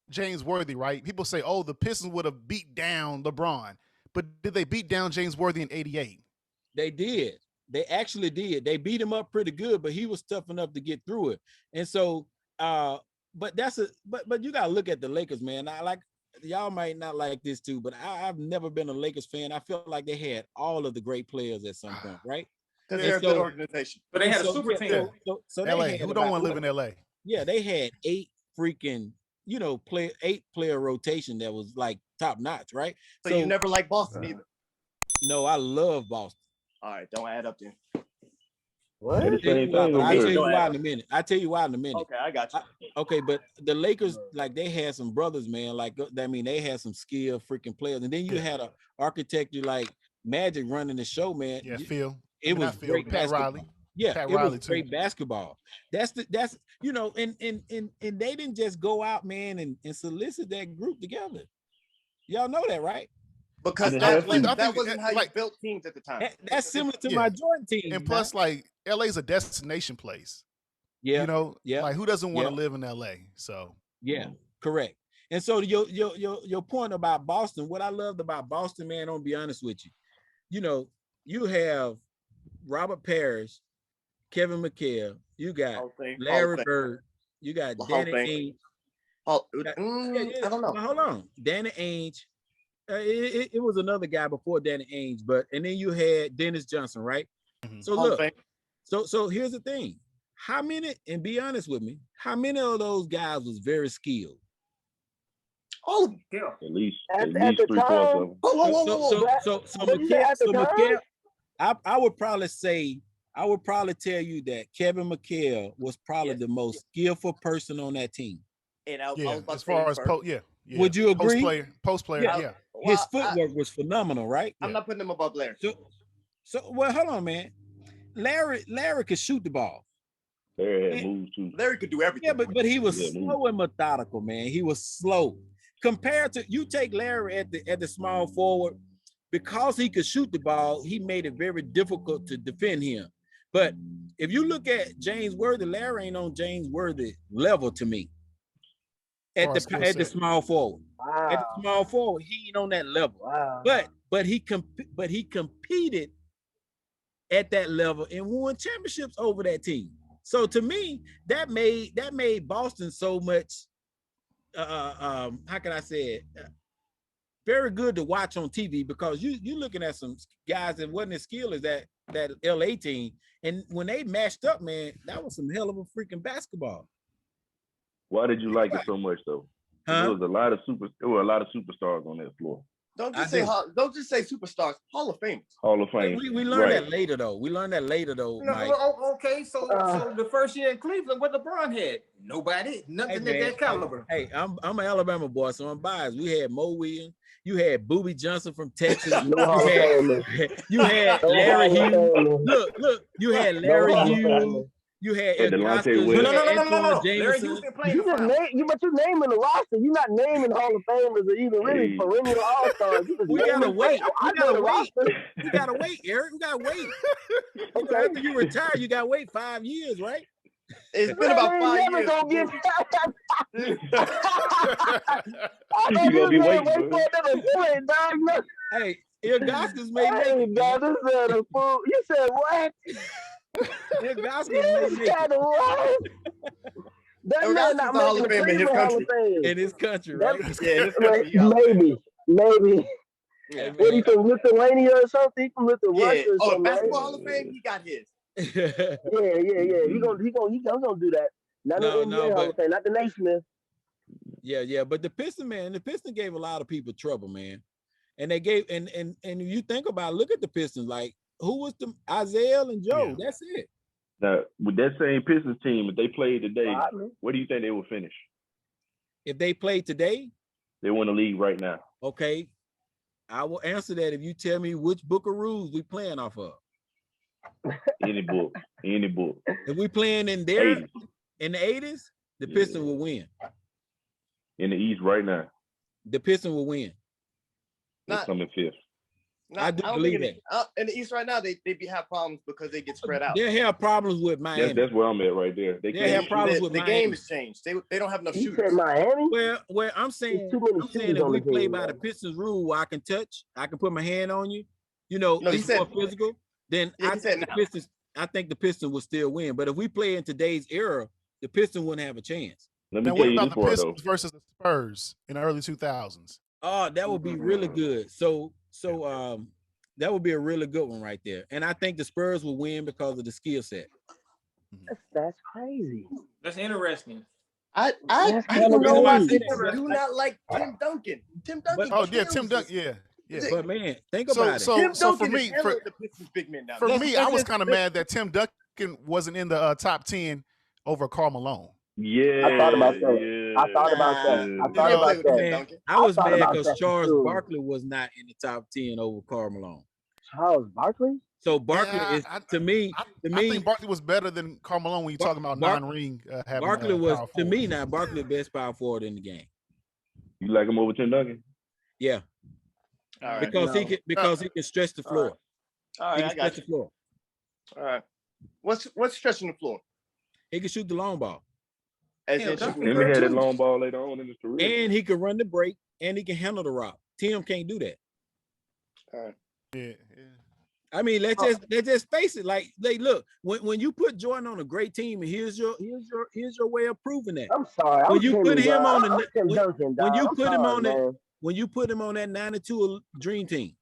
James Worthy, right? People say, oh, the Pistons would have beat down LeBron. But did they beat down James Worthy in 88? They did. They actually did. They beat him up pretty good, but he was tough enough to get through it. And so, but you gotta look at the Lakers, man. Y'all might not like this too, but I've never been a Lakers fan. I feel like they had all of the great players at some point, right? Because they're a good organization. But they had a super team. So LA. Who don't want to live in LA? Yeah, they had 8 freaking, 8-player rotation that was like top notch, right? So you never liked Boston either? No, I love Boston. All right, don't add up then. What? I'll tell you why in a minute. Okay, I got you. Okay, but the Lakers, like, they had some brothers, man. Like, I mean, they had some skilled freaking players. And then you had an architect like Magic running the show, man. Yeah, Phil. It was great Pat basketball. Riley. Yeah, Pat it Riley was great basketball. That's and they didn't just go out, man, and solicit that group together. Y'all know that, right? Because that wasn't how you built teams at the time. That's similar to my Jordan team. And plus, like, LA's a destination place. Yeah. Like, who doesn't want to live in LA? So yeah, correct. And so your point about Boston, what I loved about Boston, man, I'm gonna be honest with you. You have Robert Parrish, Kevin McHale, you got Larry Bird, you got Danny Ainge. I don't know. Hold on. Danny Ainge. It was another guy before Danny Ainge, and then you had Dennis Johnson, right? Mm-hmm. So look, so here's the thing. How many, and be honest with me, how many of those guys was very skilled? All of them. Yeah. At least 3/4 of them. So McHale, I would probably tell you that Kevin McHale was probably the most skillful person on that team. And I was about as far as would you agree? Post player, yeah. His footwork was phenomenal, right? I'm not putting him above Larry. So well, hold on, man. Larry could shoot the ball. Larry had moves too. Larry could do everything. Yeah, but he was slow and methodical, man. He was slow. Compared to, you take Larry at the small forward, because he could shoot the ball, he made it very difficult to defend him. But if you look at James Worthy, Larry ain't on James Worthy level to me. At the small forward. Wow. At the small forward, he ain't on that level. Wow. But he competed at that level and won championships over that team. So to me, that made Boston so much how can I say it? Very good to watch on TV, because you looking at some guys that wasn't as skilled as that LA team, and when they matched up, man, that was some hell of a freaking basketball. Why did you like it so much though? There were a lot of superstars on that floor. Don't just say superstars. Hall of Fame. Hall of Fame. We learned that later though. Mike. Okay, so the first year in Cleveland, what LeBron had? Nobody, nothing at that caliber. Hey, I'm an Alabama boy, so I'm biased. We had Mo Williams. You had Boobie Johnson from Texas. You had Larry Hughes. Look, you had Larry Hughes. You had No. Larry Hughes been playing. But you're naming the roster. You're not naming Hall of Famers or even really perennial All-Stars. We gotta wait. You gotta wait, Eric. We gotta wait. Okay. After you retire, you gotta wait 5 years, right? It's been about 5 years. You gonna be waiting. Hey, Ilgauskas made it. This is a fool. You said what? That man not Hall of Fame in his country. In his country, right? Maybe. Yeah. What, he from Lithuania or something? He from Russia or Oh, something, Basketball right? Hall of Fame, he got his. Yeah. He gonna do that. Not the NBA Hall of Fame, not the Naismith. Yeah. But the Piston gave a lot of people trouble, man. And they gave and you think about it, look at the Pistons. Like, who was the Isaiah and Joe? Yeah. That's it. Now, with that same Pistons team, if they played today, where do you think they would finish? If they played today, they win the league right now. Okay, I will answer that if you tell me which book of rules we playing off of. Any book. If we playing in there 80s. In the 80s, the Pistons will win. In the East right now, the Pistons will win. They're coming fifth. I do believe that. In the East right now, they have problems because they get spread out. They have problems with Miami. That's where I'm at right there. They have problems with the Miami. game has changed. They don't have enough shooters. You said Miami? Well, I'm saying if we play by the Pistons rule where I can put my hand on you, it's more physical, then I think the Pistons will still win. But if we play in today's era, the Pistons wouldn't have a chance. Let me tell you this part, Pistons versus the Spurs in the early 2000s? Oh, that would be really good. So that would be a really good one right there. And I think the Spurs will win because of the skill set. That's crazy. That's interesting. I do not like Tim Duncan. Tim Duncan. Tim Duncan. Yeah. But man, think about it. So for me, I was kind of mad that Tim Duncan wasn't in the top 10 over Karl Malone. Yeah, I thought about that. I thought about that. I was mad because Charles Barkley was not in the top 10 over Karl Malone. Charles Barkley? So Barkley is to me. I think Barkley was better than Karl Malone when you're talking about non-ring. Barkley was to me now. Barkley the best power forward in the game. You like him over Tim Duncan? Yeah. All right. Because he can stretch the floor. All right, I got you. All right. What's stretching the floor? He can shoot the long ball. He had that long ball later on in his career. And he can run the break and he can handle the rock. Tim can't do that. All right. Yeah. I mean, let's just face it. Like look, when you put Jordan on a great team, and here's your way of proving that. I'm sorry. When you put him on when you put him on that 92 Dream Team,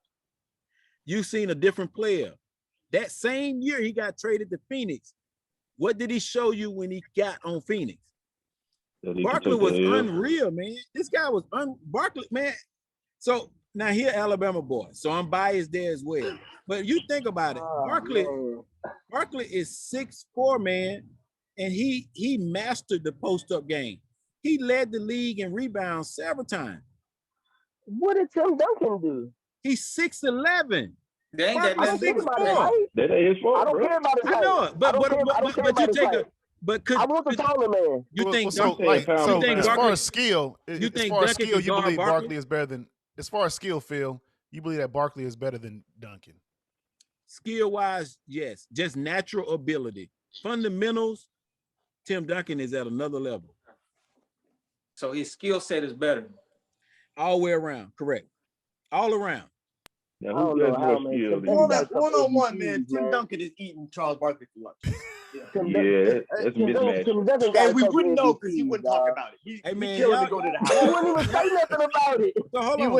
you've seen a different player. That same year he got traded to Phoenix. What did he show you when he got on Phoenix? Barkley was unreal, man. This guy was Barkley, man. So now here, Alabama boy. So I'm biased there as well. But you think about it, Barkley is 6'4", man, and he mastered the post-up game. He led the league in rebounds several times. What did Tim Duncan do? He's 6'11". That ain't his fault. I don't care about his height. I know it, but you take a. But I want the taller man. You think as far as skill, you believe Barkley? Barkley is better than. As far as skill, Phil, you believe that Barkley is better than Duncan? Skill-wise, yes. Just natural ability. Fundamentals, Tim Duncan is at another level. So his skill set is better. All the way around, correct. All around. Now, who has more skill than you? One-on-one, man. Tim Duncan is eating Charles Barkley for lunch. Yeah, that's a mismatch. And we wouldn't know because he wouldn't talk about it. He's killing to go to the house. He wouldn't even say nothing about it. So hold on.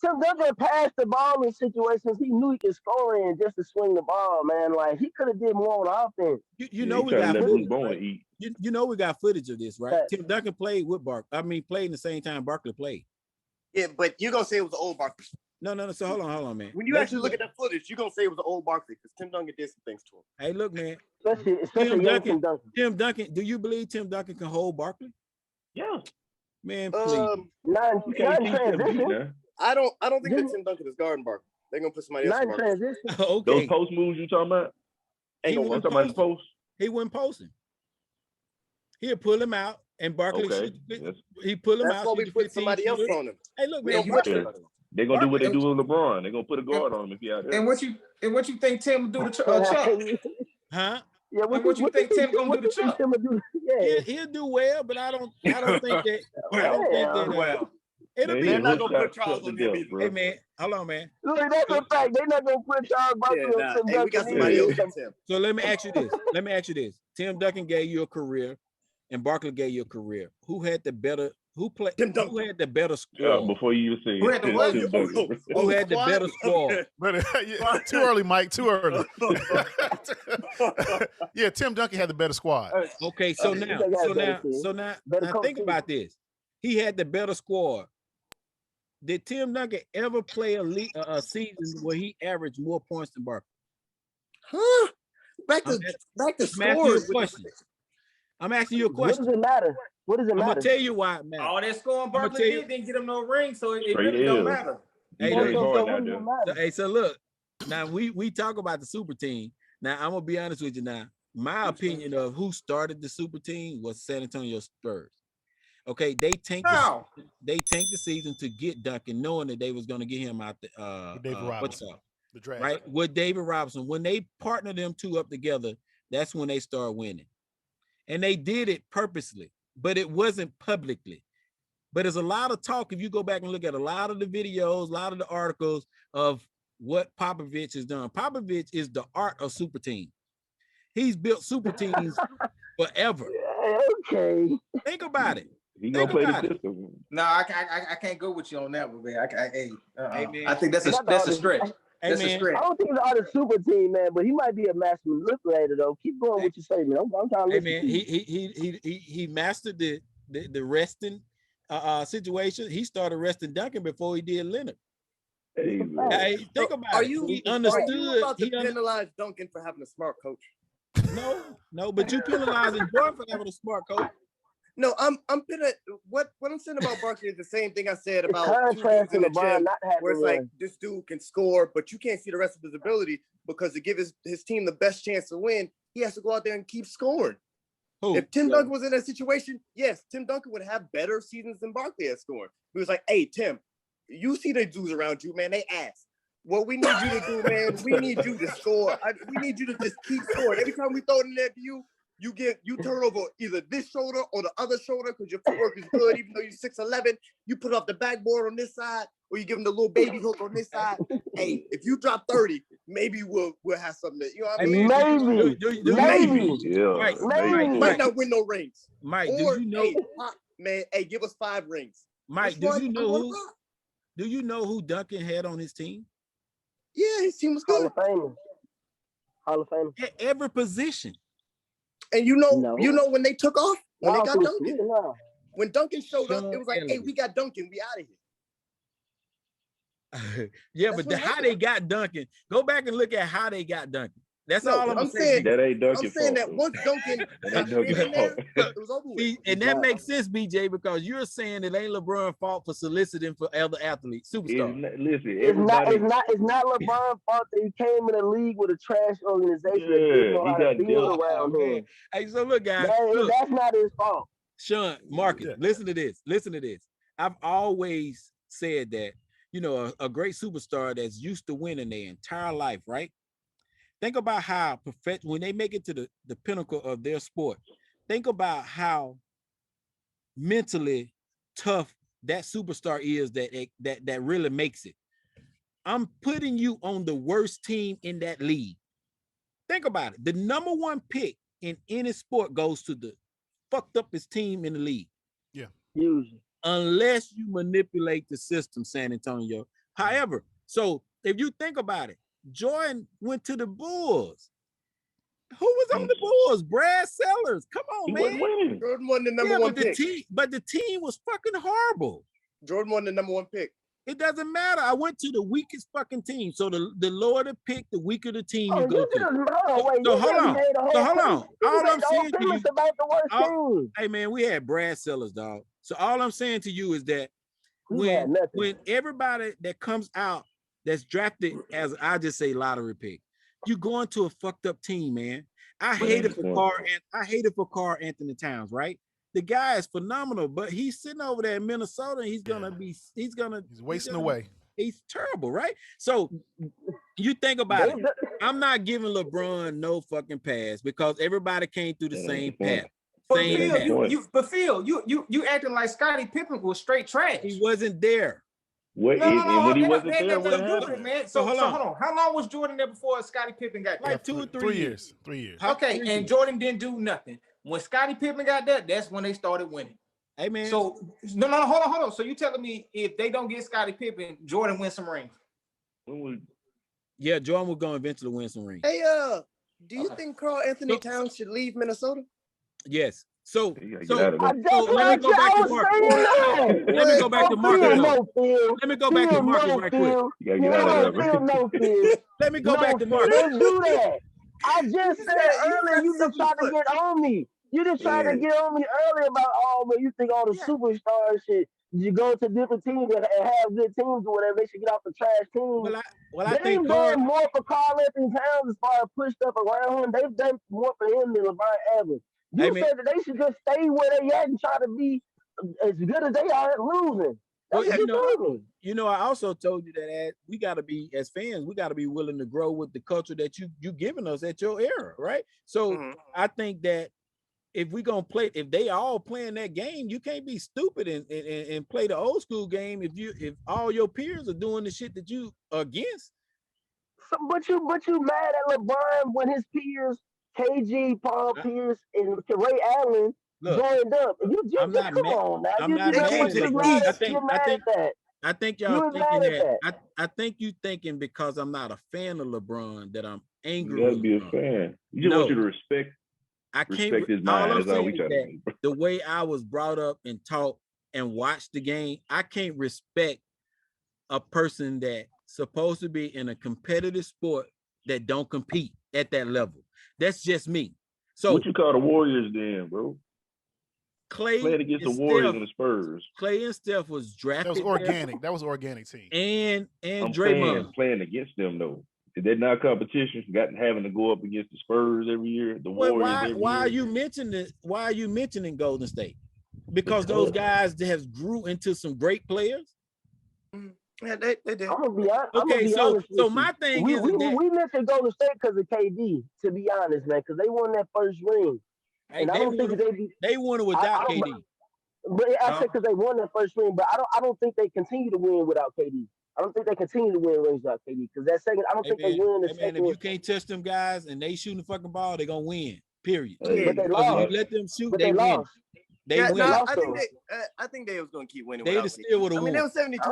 Tim Duncan passed the ball in situations he knew he could score in just to swing the ball, man. Like, he could have did more on offense. You know we got footage. Right? You know we got footage of this, right? Tim Duncan played with Barkley. Played in the same time Barkley played. Yeah, but you're going to say it was the old Barkley. No. So hold on, man. When you actually look at that footage, you're going to say it was the old Barkley because Tim Duncan did some things to him. Hey, look, man. Especially Tim Duncan, do you believe Tim Duncan can hold Barkley? Yeah. Man, please. Not transition. I don't think that Tim Duncan is guarding Barkley. They're going to put somebody else in transition. Okay. Those post moves you talking about? He wasn't posting. He'll pull him out. And Barkley, he pull him out. That's why we put somebody else on him. Hey, look, man, they're gonna do what they do with LeBron. They're gonna put a guard on him if he out there. And what you think Tim will do to Chuck? Huh? Yeah, what you think Tim gonna do to Chuck? Yeah, he'll do well, but I don't think that. They're not gonna put Charles on him either. Hey man, hold on, man. Look, that's a fact. They're not gonna put Charles Barkley on Tim Duncan. We got somebody else on Tim. So let me ask you this. Tim Duncan gave you a career, and Barkley gave you a career. Who Who had the better squad? Before you say who had the what? Who had the better squad? Yeah, too early, Mike. Too early. Yeah, Tim Duncan had the better squad. Okay, so now think about this. He had the better squad. Did Tim Duncan ever play a season where he averaged more points than Barkley? Huh? Back to scores. I'm asking you a question. What does it matter? I'm gonna tell you why it matters. All that scoring Barkley didn't get him no ring, so it really don't matter. So look, now we talk about the super team. Now I'm gonna be honest with you. Now, my opinion of who started the super team was San Antonio Spurs. Okay, they tanked the season to get Duncan, knowing that they was gonna get him out the David Robinson, the draft, right? With David Robinson, when they partnered them two up together, that's when they started winning, and they did it purposely, but it wasn't publicly. But there's a lot of talk if you go back and look at a lot of the videos, a lot of the articles of what Popovich has done. Popovich is the art of super team. He's built super teams forever. Okay. Think about it. He gonna play the system. No, I can't go with you on that one, man. I think that's a stretch. That's a stretch. I don't think he's all the super team, man, but he might be a master manipulator, though. Keep going with your statement. I'm trying to listen. He mastered the resting situation. He started resting Duncan before he did Leonard. Hey, think about it. He understood. Are you about to penalize Duncan for having a smart coach? No, but you penalizing Jordan for having a smart coach. No, I'm what I'm saying about Barkley is the same thing I said about contrast to LeBron not having where it's like this dude can score, but you can't see the rest of his ability because to give his team the best chance to win, he has to go out there and keep scoring. If Tim Duncan was in that situation, yes, Tim Duncan would have better seasons than Barkley at scoring. He was like, hey, Tim, you see the dudes around you, man, they ass. What we need you to do, man, we need you to score. We need you to just keep scoring. Every time we throw it in there to you, you turn over either this shoulder or the other shoulder because your footwork is good, even though you're 6'11". You put off the backboard on this side, or you give him the little baby hook on this side. Hey, if you drop 30, maybe we'll have something that, you know what I mean? Maybe. Might not win no rings. Mike, do you know? Hey, give us 5 rings. Mike, do you know who Duncan had on his team? Yeah, his team was good. Hall of Fame. At every position. And you know when they took off, when they got Duncan. When Duncan showed up, it was like, hey, we got Duncan, we out of here. Yeah, but how they got Duncan, go back and look at how they got Duncan. That's all I'm saying. That ain't Duncan. I'm saying that once Duncan got in there, it was over with. And that makes sense, BJ, because you're saying it ain't LeBron's fault for soliciting for other athletes, superstars. It's not LeBron's fault that he came in the league with a trash organization. Yeah, he got dealt around him. Hey, so look, guys. That's not his fault. Sean, Marcus, listen to this. I've always said that, a great superstar that's used to winning their entire life, right? Think about how when they make it to the pinnacle of their sport, think about how mentally tough that superstar is that really makes it. I'm putting you on the worst team in that league. Think about it. The number 1 pick in any sport goes to the fucked uppest team in the league. Yeah. Usually. Unless you manipulate the system, San Antonio. However, so if you think about it, Jordan went to the Bulls. Who was on the Bulls? Brad Sellers. Come on, man. Jordan won the number 1 pick. But the team was fucking horrible. Jordan won the number 1 pick. It doesn't matter. I went to the weakest fucking team. So the lower the pick, the weaker the team you go to. So hold on. All I'm saying to you, hey man, we had Brad Sellers, dog. So all I'm saying to you is that when everybody that comes out that's drafted as, I just say, lottery pick, you going to a fucked up team, man. I hated for Karl Anthony Towns, right? The guy is phenomenal, but he's sitting over there in Minnesota. And he's wasting away. He's terrible, right? So you think about it. I'm not giving LeBron no fucking pass because everybody came through the same path. But Phil, you acting like Scottie Pippen was straight trash. He wasn't there. When he wasn't there, what happened? Man. So hold on. How long was Jordan there before Scottie Pippen got there? Like 2 or 3 years. 3 years. Okay, and Jordan didn't do nothing. When Scottie Pippen got there, that's when they started winning. Hey man. So no, hold on. So you telling me if they don't get Scottie Pippen, Jordan wins some rings? Yeah, Jordan will go eventually win some rings. Hey, do you think Karl Anthony Towns should leave Minnesota? Yes. So let me go back to Marcus. Let me go back to Marcus. Let me go back to Marcus right quick. You gotta get out of there. Let me go back to Marcus. Don't do that. I just said earlier you just tried to get on me. You just tried to get on me earlier about, oh man, you think all the superstars you go to different teams and have good teams or whatever. They should get off the trash teams. I think they've done more for Karl Anthony Towns as far as pushed up around him. They've done more for him than LeBron Evans. You said that they should just stay where they at and try to be as good as they are at losing. I also told you that we got to be, as fans, we got to be willing to grow with the culture that you giving us at your era, right? So I think that if we gonna play, if they all playing that game, you can't be stupid and play the old school game if all your peers are doing the shit that you are against. But you mad at LeBron when his peers, KG, Paul Pierce, and Ray Allen joined up. I'm not mad. On now. I'm not mad at LeBron. I think y'all thinking that. I think you thinking because I'm not a fan of LeBron that I'm angry. You gotta be a fan. You just want you to respect. I can't respect his mind. That's all we try to do. The way I was brought up and taught and watched the game, I can't respect a person that's supposed to be in a competitive sport that don't compete at that level. That's just me. So what you call the Warriors then, bro? Clay playing against the Warriors and the Spurs. Clay and Steph was drafted. That was organic. That was organic team. And Draymond playing against them though. Is that not competition? Having to go up against the Spurs every year, the Warriors. Why are you mentioning Why are you mentioning Golden State? Because those guys have grew into some great players. Yeah, they did. I'm gonna be honest. So my thing is we mentioned Golden State because of KD. To be honest, man, because they won that first ring. And I don't think they won it without KD. But I said because they won that first ring, but I don't think they continue to win without KD. I don't think they continue to win rings without KD because that second, I don't think they win the second. If you can't touch them guys and they shooting the fucking ball, they're gonna win. Period. But they lost. If you let them shoot, they win. They win. No, I think they was gonna keep winning. They still would have won. I mean, they were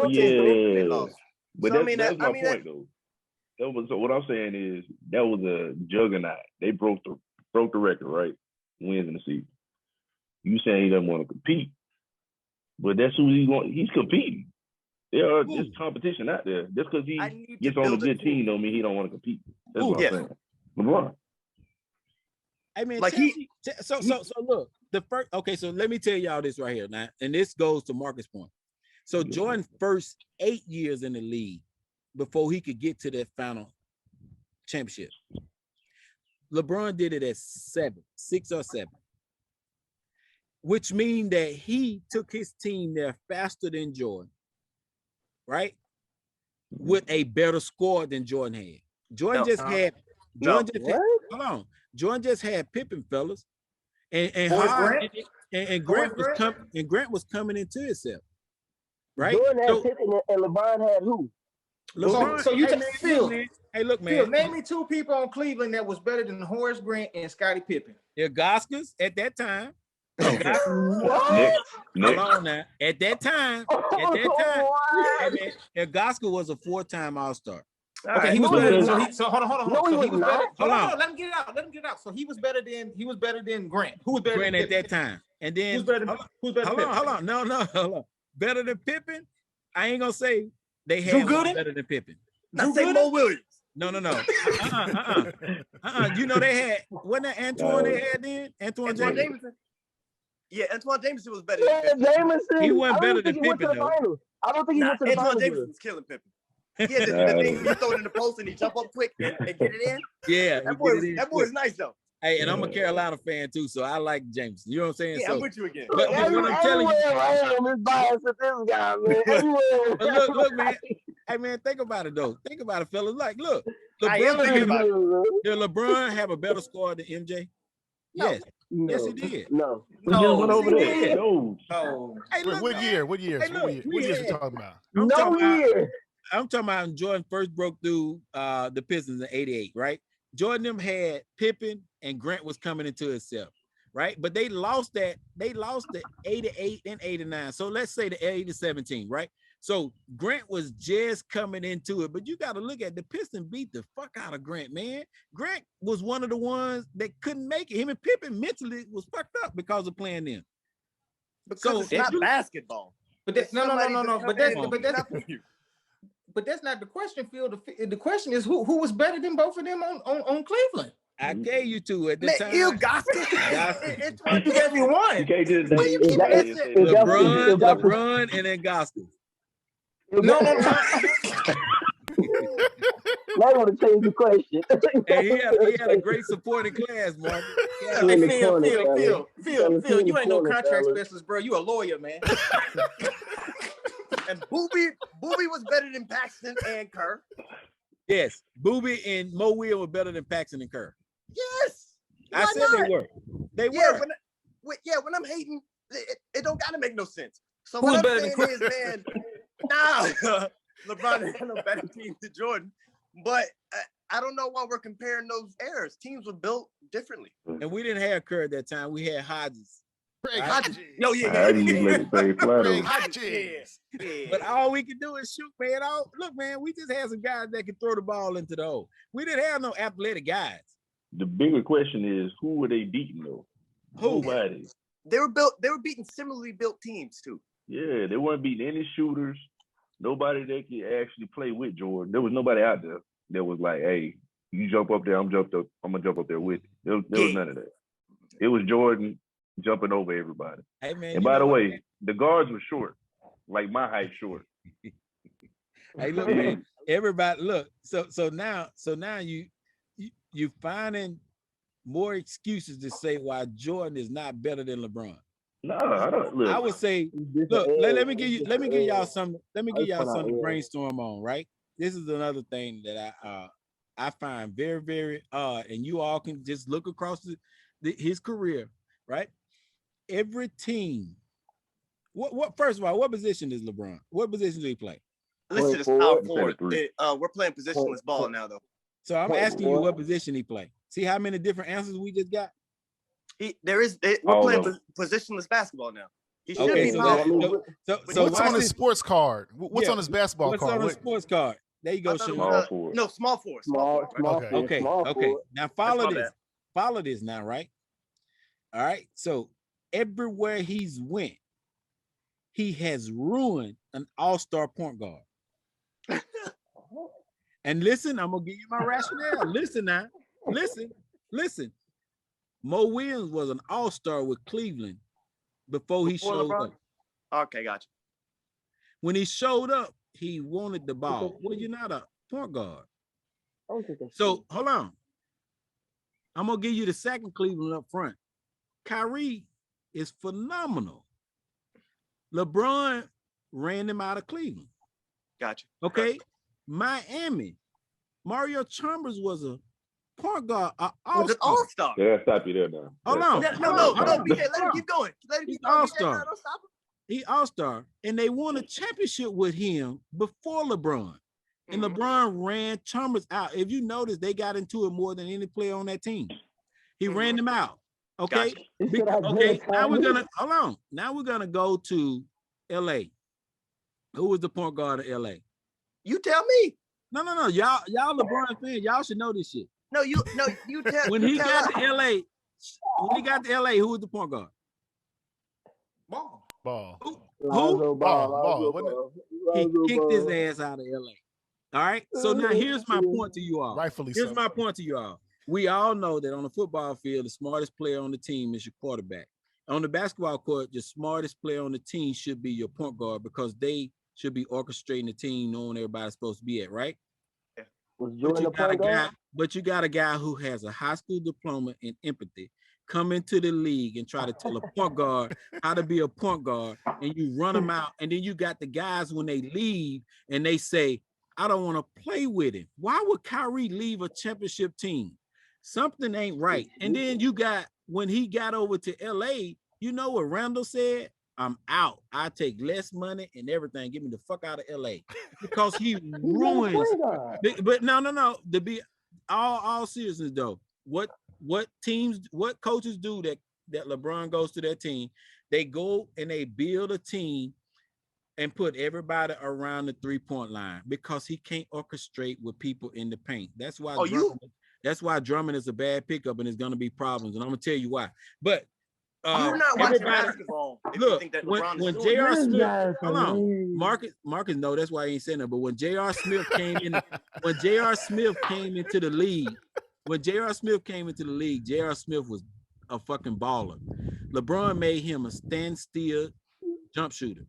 72-10. They lost. But so, that's my point though. So what I'm saying is that was a juggernaut. They broke the record, right? Wins in the season. You saying he doesn't want to compete, but that's who he's competing. There's competition out there. Just because he gets on a good team don't mean he don't want to compete. That's what I'm saying. LeBron. I mean, like so look, the first, okay, so let me tell y'all this right here now, and this goes to Marcus' point. So Jordan's first 8 years in the league before he could get to that final championship, LeBron did it at 6 or 7, which means that he took his team there faster than Jordan, right? With a better score than Jordan had. Jordan just had Pippen, fellas, and Grant was coming into himself, right? Jordan had Pippen and LeBron had who? LeBron. So you Phil. Hey, look, man. Phil, name me 2 people on Cleveland that was better than Horace Grant and Scottie Pippen. Yeah, Goskins at that time. Next. Hold on now. At that time, Goskins was a 4-time All-Star. Okay, he was better. So hold on. So he was better. Hold on. Let him get it out. So he was better than Grant. Who was better Grant than at that time? And then who's better than Pippen? Hold on. No, hold on. Better than Pippen? I ain't gonna say they had better than Pippen. Not say Mo Williams. No. You know they had, wasn't that Antoine they had then? Antoine Jameson. Yeah, Antoine Jameson was better than Pippen. Jameson. He wasn't better than Pippen though. I don't think he went to the finals. Antoine Jameson was killing Pippen. Yeah, the thing he throw it in the post and he jump up quick and get it in. Yeah, that boy was nice though. Hey, and I'm a Carolina fan too, so I like Jameson. You know what I'm saying? Yeah, I'm with you again. But what I'm telling you, I am biased with this guy, man. But look, man. Hey, man, think about it though. Think about it, fellas. Like, look, did LeBron have a better score than MJ? Yes. No. Yes, he did. No. He just went over there. No. Hey, what year? What years we talking about? I'm talking about when Jordan first broke through the Pistons in '88, right? Jordan them had Pippen and Grant was coming into himself. right? But they lost the 88 and 89. So let's say the 80-17, right? So Grant was just coming into it, but you got to look at the Pistons beat the fuck out of Grant, man. Grant was one of the ones that couldn't make it. Him and Pippen mentally was fucked up because of playing them. Because so it's not basketball. But that's no. But that's not the question, Phil. The question is who was better than both of them on Cleveland. I gave you two at the time. You got it. You gave me one. You can't just LeBron and then Goskins. No. I want to change the question. And he had a great supporting class, Mark. Hey, Phil, you ain't no contract specialist, bro. You a lawyer, man. And Booby was better than Paxton and Kerr. Yes, Booby and Mo Will were better than Paxton and Kerr. Yes, I said not? They were. They were. When I'm hating, it don't gotta make no sense. So what I'm saying is, man, LeBron ain't no better team than Jordan. But I don't know why we're comparing those eras. Teams were built differently. And we didn't have Kerr at that time. We had Hodges. Hodges. Yo, yeah. But all we can do is shoot, man. Look, man, we just had some guys that can throw the ball into the hole. We didn't have no athletic guys. The bigger question is, who were they beating though? Who? Nobody. They were beating similarly built teams too. Yeah, they weren't beating any shooters. Nobody that could actually play with Jordan. There was nobody out there that was like, hey, you jump up there, I'm gonna jump up there with you. There was none of that. It was Jordan jumping over everybody. Hey, man, and by the way, the guards were short, like my height short. Hey, look, man, everybody, look. So now you finding more excuses to say why Jordan is not better than LeBron. No, I don't. Look, I would say, look, let me give y'all something to brainstorm on, right? This is another thing that I find very, very odd, and you all can just look across his career, right? Every team. What? First of all, what position is LeBron? What position do he play? Listen, it's power forward. We're playing positionless ball now, though. So I'm asking you what position he play. See how many different answers we just got? We're playing positionless basketball now. He should be so what's on his sports card? What's on his basketball card? What's on his sports card? There you go, small forward. Okay. Now follow this. Follow this now, right? All right. So everywhere he's went, he has ruined an all-star point guard. And listen, I'm gonna give you my rationale. Listen now. Listen. Mo Williams was an all-star with Cleveland before he showed up. Okay, gotcha. When he showed up, he wanted the ball. Well, you're not a point guard. So hold on. I'm gonna give you the second Cleveland up front. Kyrie is phenomenal. LeBron ran him out of Cleveland. Gotcha. Okay. Miami. Mario Chalmers was a point guard, all-star. Yeah, stop you there now. Hold on. No, BJ, let him keep going. He's all-star. Don't stop him. He all-star, and they won a championship with him before LeBron. And LeBron ran Chalmers out. If you notice, they got into it more than any player on that team. He ran them out. Okay. Gotcha. Okay. Now we're gonna hold on. Now we're gonna go to LA. Who was the point guard of LA? You tell me. No. Y'all LeBron fans, y'all should know this shit. No, you tell. When he got to LA, who was the point guard? Ball. Who? Ball. He kicked his ass out of LA. All right. So now here's my point to you all. Rightfully here's so. my point to you all. We all know that on the football field, the smartest player on the team is your quarterback. On the basketball court, the smartest player on the team should be your point guard because they should be orchestrating the team, knowing everybody's supposed to be at, right? Yeah. But you got a guy who has a high school diploma in empathy come into the league and try to tell a point guard how to be a point guard, and you run them out. And then you got the guys when they leave and they say, I don't want to play with him. Why would Kyrie leave a championship team? Something ain't right. And then you got, when he got over to LA, you know what Randall said? I'm out. I take less money and everything. Get me the fuck out of LA. Because he ruins. But no. To be all seriousness though, what coaches do that that LeBron goes to that team, they go and they build a team and put everybody around the 3-point line because he can't orchestrate with people in the paint. That's why Drummond is a bad pickup and it's going to be problems. And I'm going to tell you why. But you're not watching basketball. Look, when J.R. Smith, hold on, Marcus, no, that's why I ain't saying that. But when J.R. Smith came in, when J.R. Smith came into the league, J.R. Smith was a fucking baller. LeBron made him a standstill jump shooter.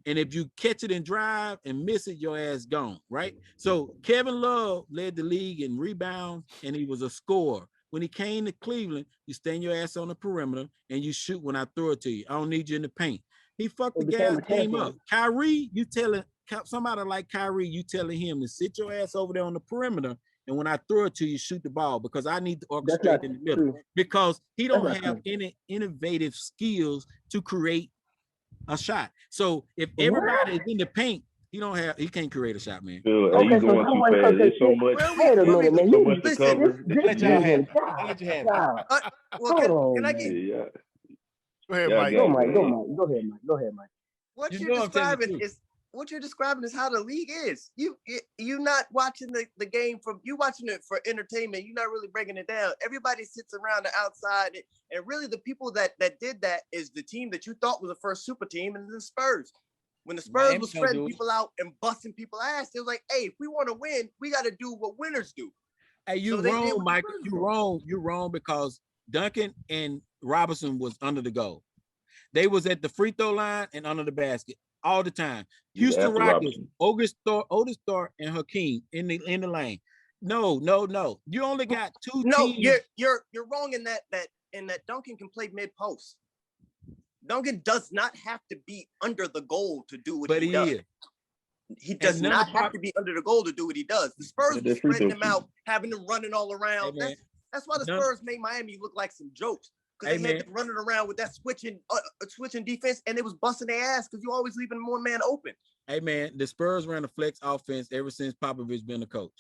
And if you catch it and drive and miss it, your ass gone, right? So Kevin Love led the league in rebounds, and he was a scorer. When he came to Cleveland, you stand your ass on the perimeter and you shoot when I throw it to you. I don't need you in the paint. He fucked the game up. Kyrie, you telling somebody like Kyrie, you telling him to sit your ass over there on the perimeter, and when I throw it to you, shoot the ball because I need to orchestrate in the middle. Because he don't have any innovative skills to create a shot. So if everybody is in the paint, he can't create a shot, man. Okay, you going too fast. There's so much. Wait a minute, man. So much to cover. I'll let you have it. Well, can I get? Yeah. Go ahead, Mike. Go ahead, Mike. What you're describing is how the league is. You not watching the game you watching it for entertainment. You're not really breaking it down. Everybody sits around the outside, and really the people that did that is the team that you thought was the first super team, and the Spurs. When the Spurs was spreading people out and busting people ass, it was like, hey, if we want to win, we got to do what winners do. Hey, you wrong, Mike. You're wrong because Duncan and Robinson was under the goal. They was at the free throw line and under the basket all the time. Houston Rockets, Otis Thor, and Hakeem in the lane. No. You only got two teams. No, you're wrong in that Duncan can play mid post. Duncan does not have to be under the goal to do what he does. He does not have to be under the goal to do what he does. The Spurs were spreading him out, having him running all around. Hey, that's why the Spurs made Miami look like some jokes. Because they had them running around with that switching defense, and it was busting their ass because you always leaving one man open. Hey, man, the Spurs ran a flex offense ever since Popovich been a coach.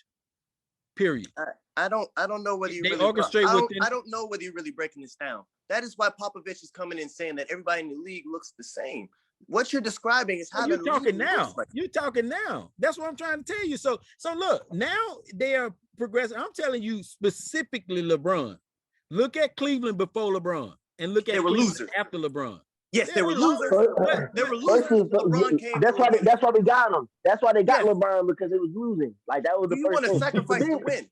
Period. I don't know whether you they really orchestrate I don't know whether you're really breaking this down. That is why Popovich is coming in saying that everybody in the league looks the same. What you're describing is how you're talking now. You're talking now. That's what I'm trying to tell you. So look, now they are progressing. I'm telling you specifically LeBron. Look at Cleveland before LeBron and look at Cleveland after LeBron. Yes, they were losers. They were losers. That's why we got them. That's why they got LeBron, because it was losing. Like that was the first thing. You want to sacrifice to win.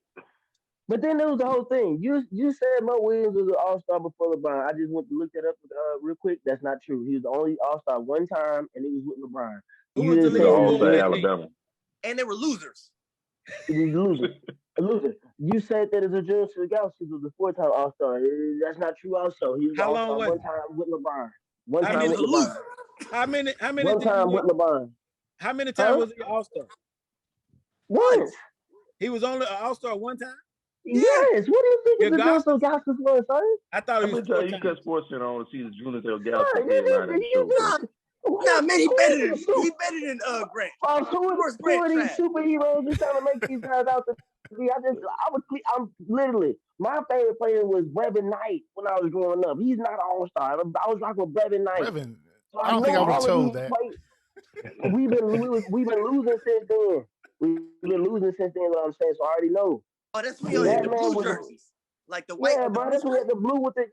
But then there was the whole thing. You said Mo Williams was an all-star before LeBron. I just went to look that up real quick. That's not true. He was the only all-star one time, and he was with LeBron. Who was the all-star Alabama? And they were losers. Loser. You said that as a Junior Gauss was a 4-time all-star. That's not true. Also, he was all-star one time with LeBron. One time with LeBron. How many? One time with LeBron. How many times was he all-star? Once. He was only an all-star one time. Yes. What do you think the Junior Gauss was, son? I thought it was. You cut sports channel on to see the Junior Gauss. Nah, man, he better than Grant. Who are these superheroes you trying to make these guys out to be? I'm literally, my favorite player was Brevin Knight when I was growing up. He's not an all-star. I was rocking with Brevin Knight. So I don't think I would have told that. We've been losing since then. We've been losing since then, what I'm saying, so I already know. Oh, that's when you had the blue jerseys. Like the white. Yeah, bro, that's when we had the blue with the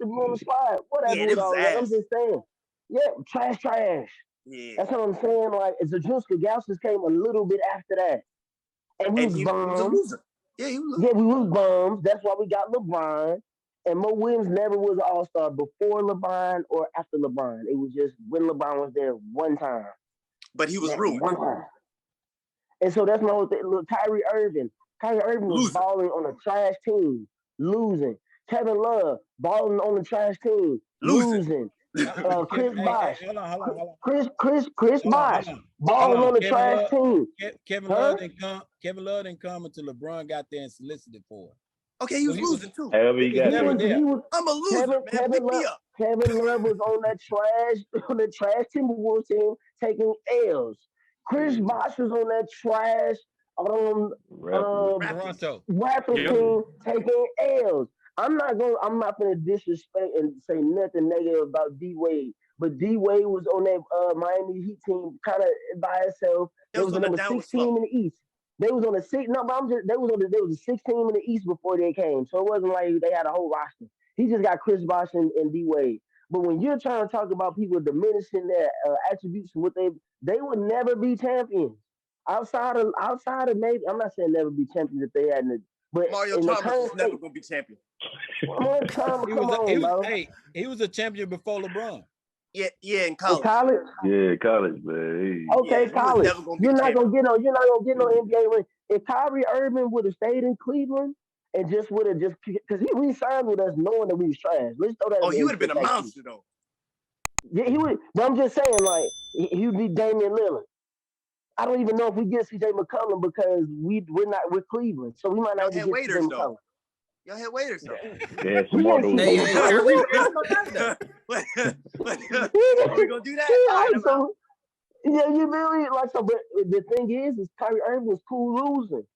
blue on the slide. Whatever. Yeah, it was ass. I'm just saying. Yeah, trash. Yeah. That's what I'm saying. Like, Zajuska Gauskas came a little bit after that. And we was bums. A loser. Yeah, he was. Yeah, we was bums. That's why we got LeBron. And Mo Williams never was an all-star before LeBron or after LeBron. It was just when LeBron was there one time. But he was ruined. One time. And so that's my whole thing. Look, Kyrie Irving was balling on a trash team, losing. Kevin Love balling on a trash team, losing. Chris Bosh. Chris Bosh balling on the trash team. Kevin Love didn't come until LeBron got there and solicited for it. Okay, he was losing too. However he got I'm a loser, man. Pick me up. Kevin Love was on the trash Timberwolves team taking L's. Chris Bosh was on that trash Raptor team taking L's. I'm not gonna disrespect and say nothing negative about D Wade. But D Wade was on that Miami Heat team kind of by itself. It They was was the on the number downward 6 slope. team in the East. They was on the six. No, but they was on they was the 6 team in the East before they came. So it wasn't like they had a whole roster. He just got Chris Bosh and D Wade. But when you're trying to talk about people diminishing their attributes and what they would never be champions. Outside of maybe I'm not saying never be champions if they hadn't, but Mario in the Chalmers current is never state, gonna be champion. come on, bro. Hey, he was a champion before LeBron. Yeah, in In college. college, Yeah, college, man. okay, Yeah, he was college. never gonna be You're the not champion. gonna get no NBA ring. If Kyrie Irving would have stayed in Cleveland and just would have just because he re-signed with us knowing that we was trash. Let's throw that. Oh, as he would have been a fact, too. monster though. Yeah, he would. But I'm just saying, like he would be Damian Lillard. I don't even know if we get CJ McCollum because we're Cleveland, so we might Y'all not even had get waiters CJ though. McCollum. Y'all had waiters though. Yeah, We some didn't auto. see Hey, him. Kyrie Irving not there. Are we gonna do that? All right, Like, I'm out. so, yeah, you really like so. But the thing is Kyrie Irving was cool losing.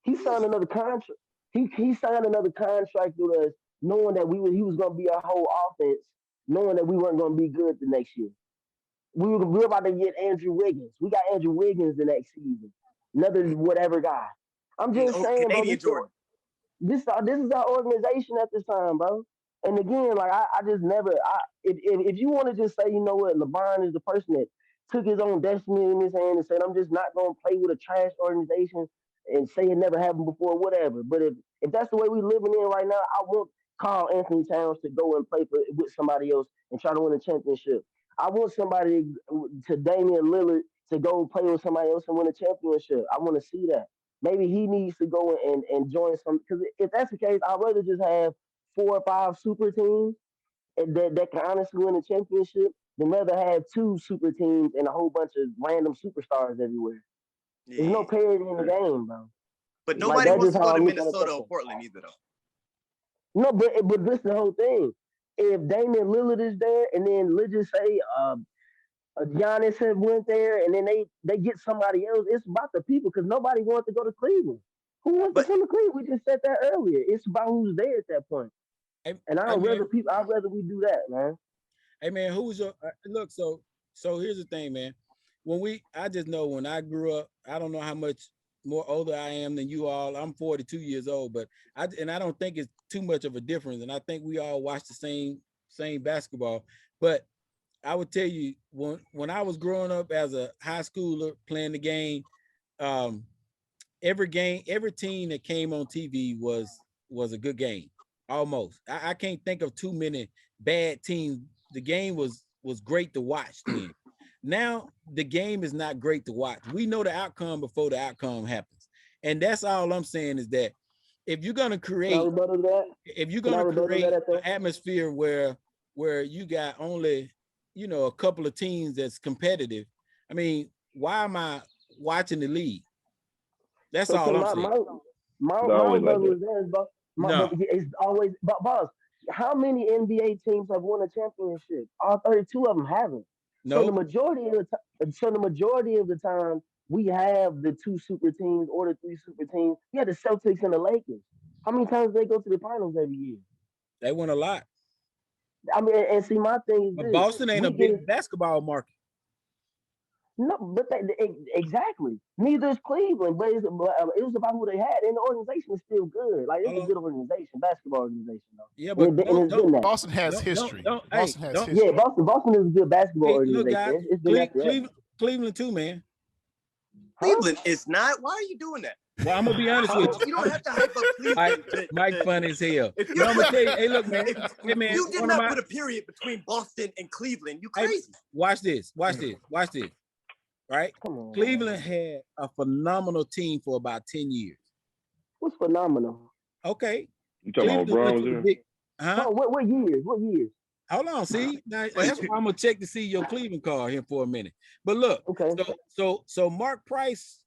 He signed another contract. He signed another contract with us, knowing that he was going to be our whole offense, knowing that we weren't going to be good the next year. We were about to get Andrew Wiggins. We got Andrew Wiggins the next season, another whatever guy. I'm just saying, bro. Canadian Jordan. This is our organization at this time, bro. And again, like I just never. If you want to just say, you know what, LeBron is the person that took his own destiny in his hand and said, I'm just not gonna play with a trash organization and say it never happened before, whatever. But if that's the way we living in right now, I want Carl Anthony Towns to go and play with somebody else and try to win a championship. I want somebody to Damian Lillard to go play with somebody else and win a championship. I want to see that. Maybe he needs to go and join some. Because if that's the case, I'd rather just have 4 or 5 super teams that can honestly win a championship than rather have 2 super teams and a whole bunch of random superstars everywhere. There's no Yeah. parity in the game, bro. But Like nobody that's wants just to go how to I'm looking at Minnesota or that. Portland either though. No, but this is the whole thing. If Damian Lillard is there, and then let's just say Giannis had went there, and then they get somebody else. It's about the people because nobody wants to go to Cleveland. Who wants to But come to Cleveland? We just said that earlier. It's about who's there at that point. Hey, And hey, man, I'd rather we do that, man. hey man, who's your look? So here's the thing, man. I just know when I grew up, I don't know how much more older I am than you all. I'm 42 years old, but I don't think it's too much of a difference. And I think we all watch the same basketball. But I would tell you when I was growing up as a high schooler playing the game, every team that came on TV was a good game. Almost. I can't think of too many bad teams. The game was great to watch then. Now the game is not great to watch. We know the outcome before the outcome happens. And that's all I'm saying is that if you're gonna create an atmosphere where you got only, a couple of teams that's competitive, I mean, why am I watching the league? That's all I'm saying. My always like brother that. is there, but No. it's always boss. How many NBA teams have won a championship? All 32 of them haven't. So No. the majority of the time, we have the 2 super teams or the 3 super teams. We had the Celtics and the Lakers. How many times do they go to the finals every year? They won a lot. I mean, and see, my thing is But this: Boston ain't a big basketball market. no, but exactly. Neither is Cleveland, but it was about who they had, and the organization is still good. Like it's a good organization, basketball organization, though. Yeah, but and it's been that. Boston has history. Boston has history. Yeah, Boston is a good basketball look, organization. guys, It's been that forever. Cleveland too, man. Cleveland is not. Why are you doing that? Well, I'm gonna be honest with you. You don't have to hype up Cleveland. Mike funny as hell. If But I'm gonna tell you, hey, look, man. Hey, man, you did not put a period between Boston and Cleveland. You crazy. Watch this. Right? Come on, Cleveland had a phenomenal team for about 10 years. What's phenomenal? Okay. You talking about Browns? Huh? Oh, what years? What years? Hold on, see, now, that's why I'm gonna check to see your Cleveland card here for a minute. But look, okay. So Mark Price,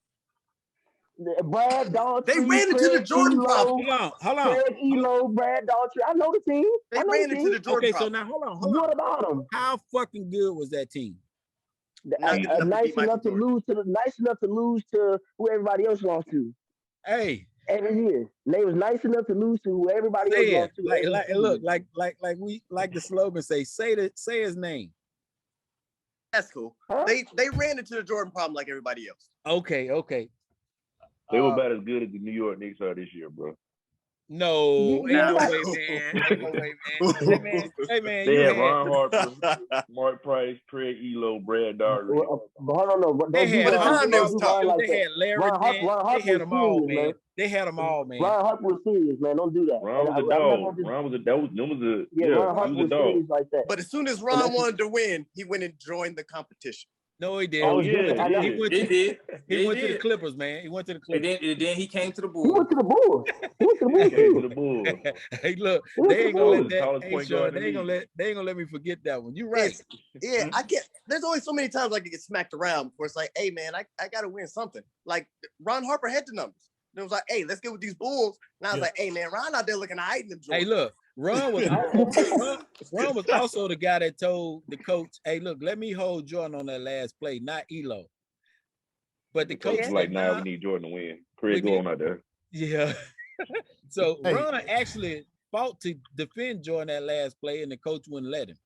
Brad Daughtry. They ran into the Jordan problem. Hold on. Craig Elo, Brad Daughtry. I know the team. They ran into the Jordan problem. So now hold on. What about them? How fucking good was that team? Nice enough to lose to who everybody else lost to. Hey, every year. And they was nice enough to lose to who everybody else lost to. Like the slogan say his name. That's cool. Huh? They ran into the Jordan problem like everybody else. Okay. They were about as good as the New York Knicks are this year, bro. No, ain't no way, man. Hey, man. They had Ron Harper, Mark Price, Craig Elo, Brad Daugherty. They had Larry Nance. They had them all, man. They had them all, man. Ron Harper was serious, man. Don't do that. Ron was a dog. Ron was a dog. Like that. But as soon as Ron wanted to win, he went and joined the competition. No, he didn't. Oh, yeah. He went to the Clippers, man. He went to the Clippers. And then he came to the Bulls. He went to the Bulls. Hey, look, they ain't gonna let that. Hey, Sean, they ain't gonna let me forget that one. You're right. Yeah, I get. There's only so many times I can get smacked around before it's like, hey, man, I gotta win something. Like Ron Harper had the numbers. It was like, hey, let's get with these Bulls. And I was like, hey, man, Ron out there looking hiding them. Hey, look, Ron was also the guy that told the coach, hey, look, let me hold Jordan on that last play, not Elo. But the coach was like, nah, we need Jordan to win. Craig going out there. Yeah. So Ron actually fought to defend Jordan that last play, and the coach wouldn't let him.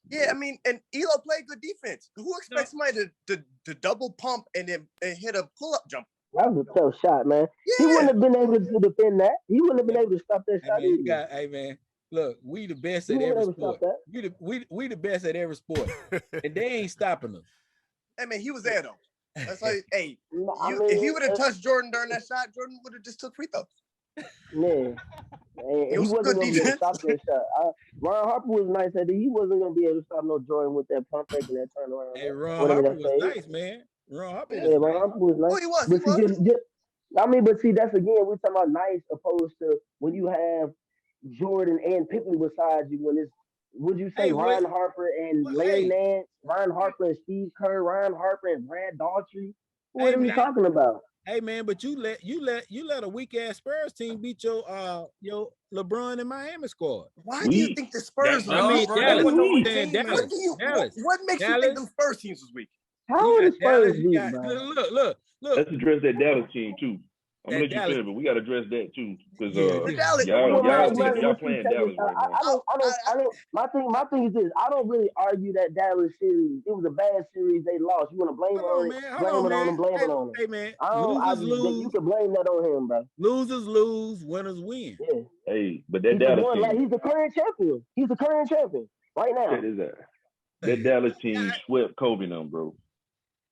Yeah, I mean, and Elo played good defense. Who expects somebody to double pump and then hit a pull-up jump? That was a tough shot, man. Yeah. He wouldn't have been able to defend that. He wouldn't have been able to stop that shot. Hey, man, look, we the best at every sport. We the best at every sport, and they ain't stopping us. Hey, man, he was there though. That's like, hey, if he would have touched Jordan during that shot, Jordan would have just took free throws. Man, he wasn't going to be able to stop that shot. Ron Harper was nice at it. He wasn't going to be able to stop no Jordan with that pump fake and that turnaround. Hey, Ron Harper was nice, man. Ron Harper was nice. Oh, he was. But see, that's again, we're talking about nice opposed to when you have Jordan and Pippen beside you. When it's, would you say Ron Harper and Larry Nance, Ron Harper and Steve Kerr, Ron Harper and Brad Daugherty? What are we talking about? Hey, man, but you let a weak ass Spurs team beat your LeBron and Miami squad. Why do you think the Spurs? Dallas. What makes you think the Spurs teams was weak? How are the Spurs weak, Look. Let's address that Dallas team too. I'm gonna let you finish, but we gotta address that too, because y'all playing Dallas right now. I don't. My thing is this: I don't really argue that Dallas series. It was a bad series. They lost. You want to blame it on them. Hey, man, you can blame that on him, bro. Losers lose, winners win. Yeah. Hey, but that Dallas team, he's the current champion. He's the current champion right now. That Dallas team swept Kobe and them, bro.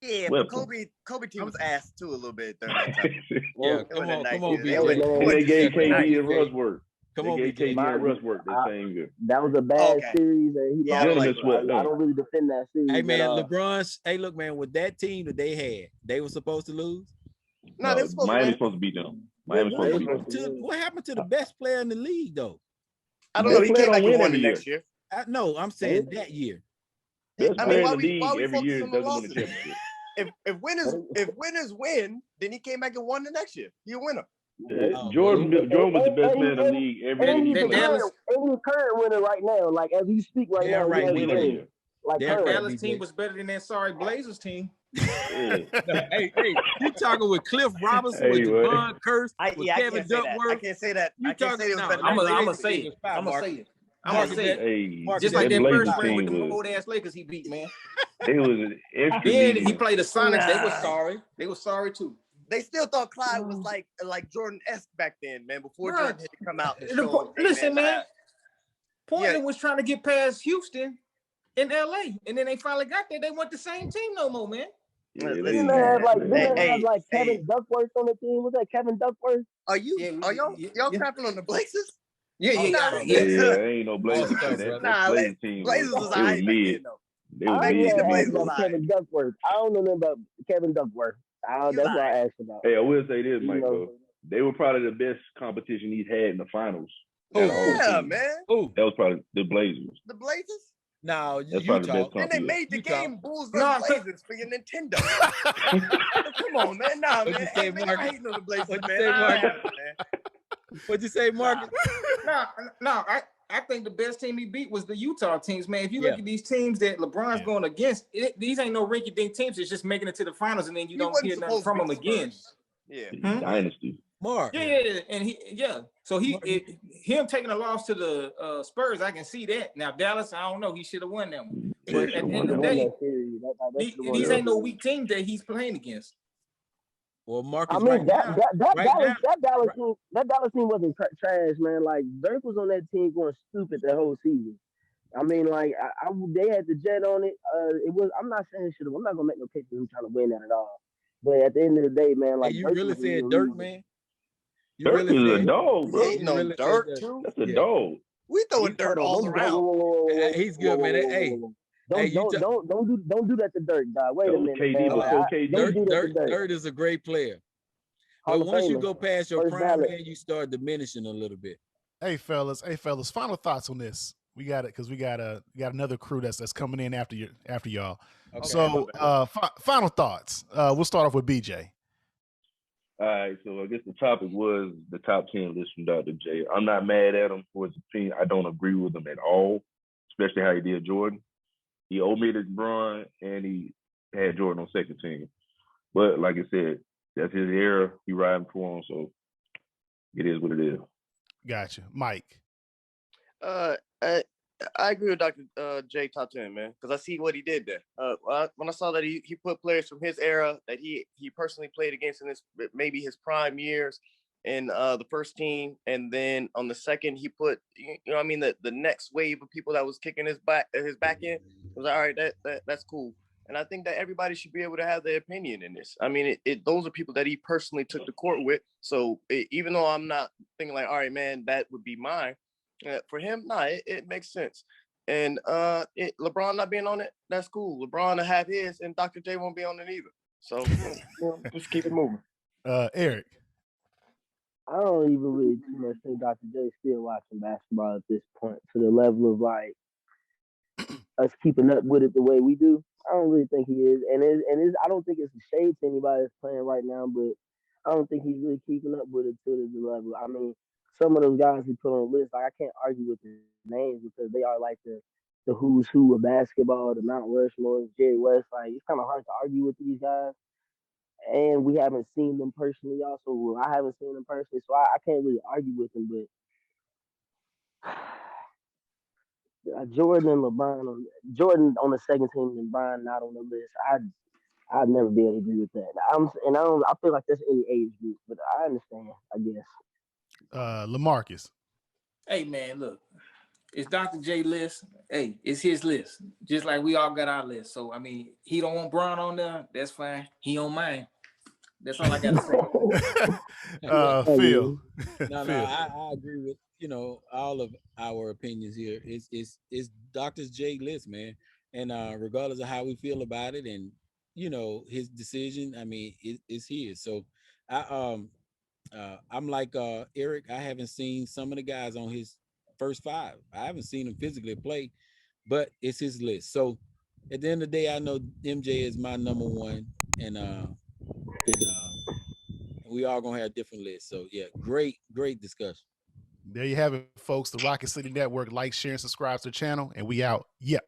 Yeah, but Kobe team was ass too a little bit during that time. Come on, BJ. They gave KD and Russ work. They gave KD and Russ work the same year. That was a bad series, and I don't really defend that series. Hey, man, LeBron's. Hey, look, man, with that team that they had, they were supposed to lose. No, they were supposed Miami's supposed to beat them. What happened to the best player in the league, though? I don't know. He came back and won the next year. No, I'm saying that year. I mean, why we every year doesn't win the championship. If winners win, then he came back and won the next year. He a winner. Jordan was the best man in the league every year. And he's current winner right now. Like as we speak right now, right. Like Dallas team was better than that sorry Blazers team. Hey, you talking with Cliff Robinson, with Devon Curse, with Kevin Duckworth? I can't say that. I'm gonna say it. I'm gonna say it. Just like that first ring with the old ass Lakers he beat, man. It was then he played the Sonics. They were sorry. They were sorry too. They still thought Clyde was like Jordan-esque back then, man. Before Jordan had to come out. Listen, man. Portland was trying to get past Houston in LA, and then they finally got there. They weren't the same team no more, man. They have like Kevin Duckworth on the team. Was that Kevin Duckworth? Are y'all crapping on the Blazers? Yeah, ain't no Blazers. Blazers was all right back then, though. Kevin Duckworth. I don't know nothing about Kevin Duckworth. That's what I asked about. Hey, I will say this, Michael. They were probably the best competition he's had in the finals. Yeah, man. That was probably the Blazers. The Blazers? No, Utah. And they made the game Bulls versus Blazers for your Nintendo. Come on, man. Nah, man. Hey, man, I hating on the Blazers, man. What'd you say, Marcus? No, I think the best team he beat was the Utah teams, man. If you look at these teams that LeBron's going against, these ain't no rinky-dink teams. It's just making it to the finals, and then you don't hear nothing from them again. Yeah. Dynasty. Mark. Yeah, and so him taking a loss to the Spurs, I can see that. Now Dallas, I don't know, he should have won that one. But at the end of the day, these ain't no weak teams that he's playing against. Well, Marcus, I mean, that Dallas team wasn't trash, man. Like Dirk was on that team going stupid the whole season. I mean, like they had the jet on it. It was. I'm not saying should have. I'm not gonna make no case for him trying to win that at all. But at the end of the day, man, like hey, you Dirk really said Dirk, man. You Dirk really is a dog, bro. Ain't no really Dirk too. That's a dog. We throwing dirt all around. He's good, man. Hey, don't do that to Dirk, dog. Wait a minute, KD man. before KD. Dirk is a great player. But once you go past your prime, man, you start diminishing a little bit. Hey fellas, final thoughts on this. We got it because we got another crew that's coming in after y'all. Okay. So final thoughts. We'll start off with BJ. All right, so I guess the topic was the top 10 list from Dr. J. I'm not mad at him for his opinion. I don't agree with him at all, especially how he did Jordan. He omitted LeBron and he had Jordan on second team. But like I said, that's his era. He riding for him, so it is what it is. Gotcha. Mike. I agree with Dr. J top 10, man, because I see what he did there. When I saw that he put players from his era that he personally played against in maybe his prime years in the first team, and then on the second he put the next wave of people that was kicking his back end. It was like, all right, that's cool. And I think that everybody should be able to have their opinion in this. I mean, those are people that he personally took to court with. So even though I'm not thinking like, all right, man, that would be mine. For him, it makes sense. And LeBron not being on it, that's cool. LeBron will have his, and Dr. J won't be on it either. So just keep it moving. Eric. I don't even really too much think Dr. J still watching basketball at this point to the level of like us keeping up with it the way we do. I don't really think he is, and I don't think it's a shade to anybody that's playing right now, but I don't think he's really keeping up with it to the level. I mean, some of those guys he put on the list, like I can't argue with the names because they are like the who's who of basketball, the Mount Rushmore, Jerry West. Like it's kind of hard to argue with these guys, and we haven't seen them personally. Also, well, I haven't seen them personally, so I can't really argue with them. But Jordan and LeBron, Jordan on the second team and Brian not on the list. I'd never be able to agree with that. I feel like that's any age group, but I understand, I guess. LaMarcus. Hey man, look, it's Dr. J list. Hey, it's his list. Just like we all got our list. So I mean, he don't want Braun on there. That's fine. He on mine. That's all I got to say. Phil. No, I agree with all of our opinions here. It's Dr. J list, man. And regardless of how we feel about it, and his decision, I mean, it's his. So I'm like Eric. I haven't seen some of the guys on his first five. I haven't seen him physically play, but it's his list. So at the end of the day, I know MJ is my number one, and we all gonna have different lists. So yeah, great discussion. There you have it, folks. The Rocket City Network. Like, share, and subscribe to the channel, and we out. Yeah.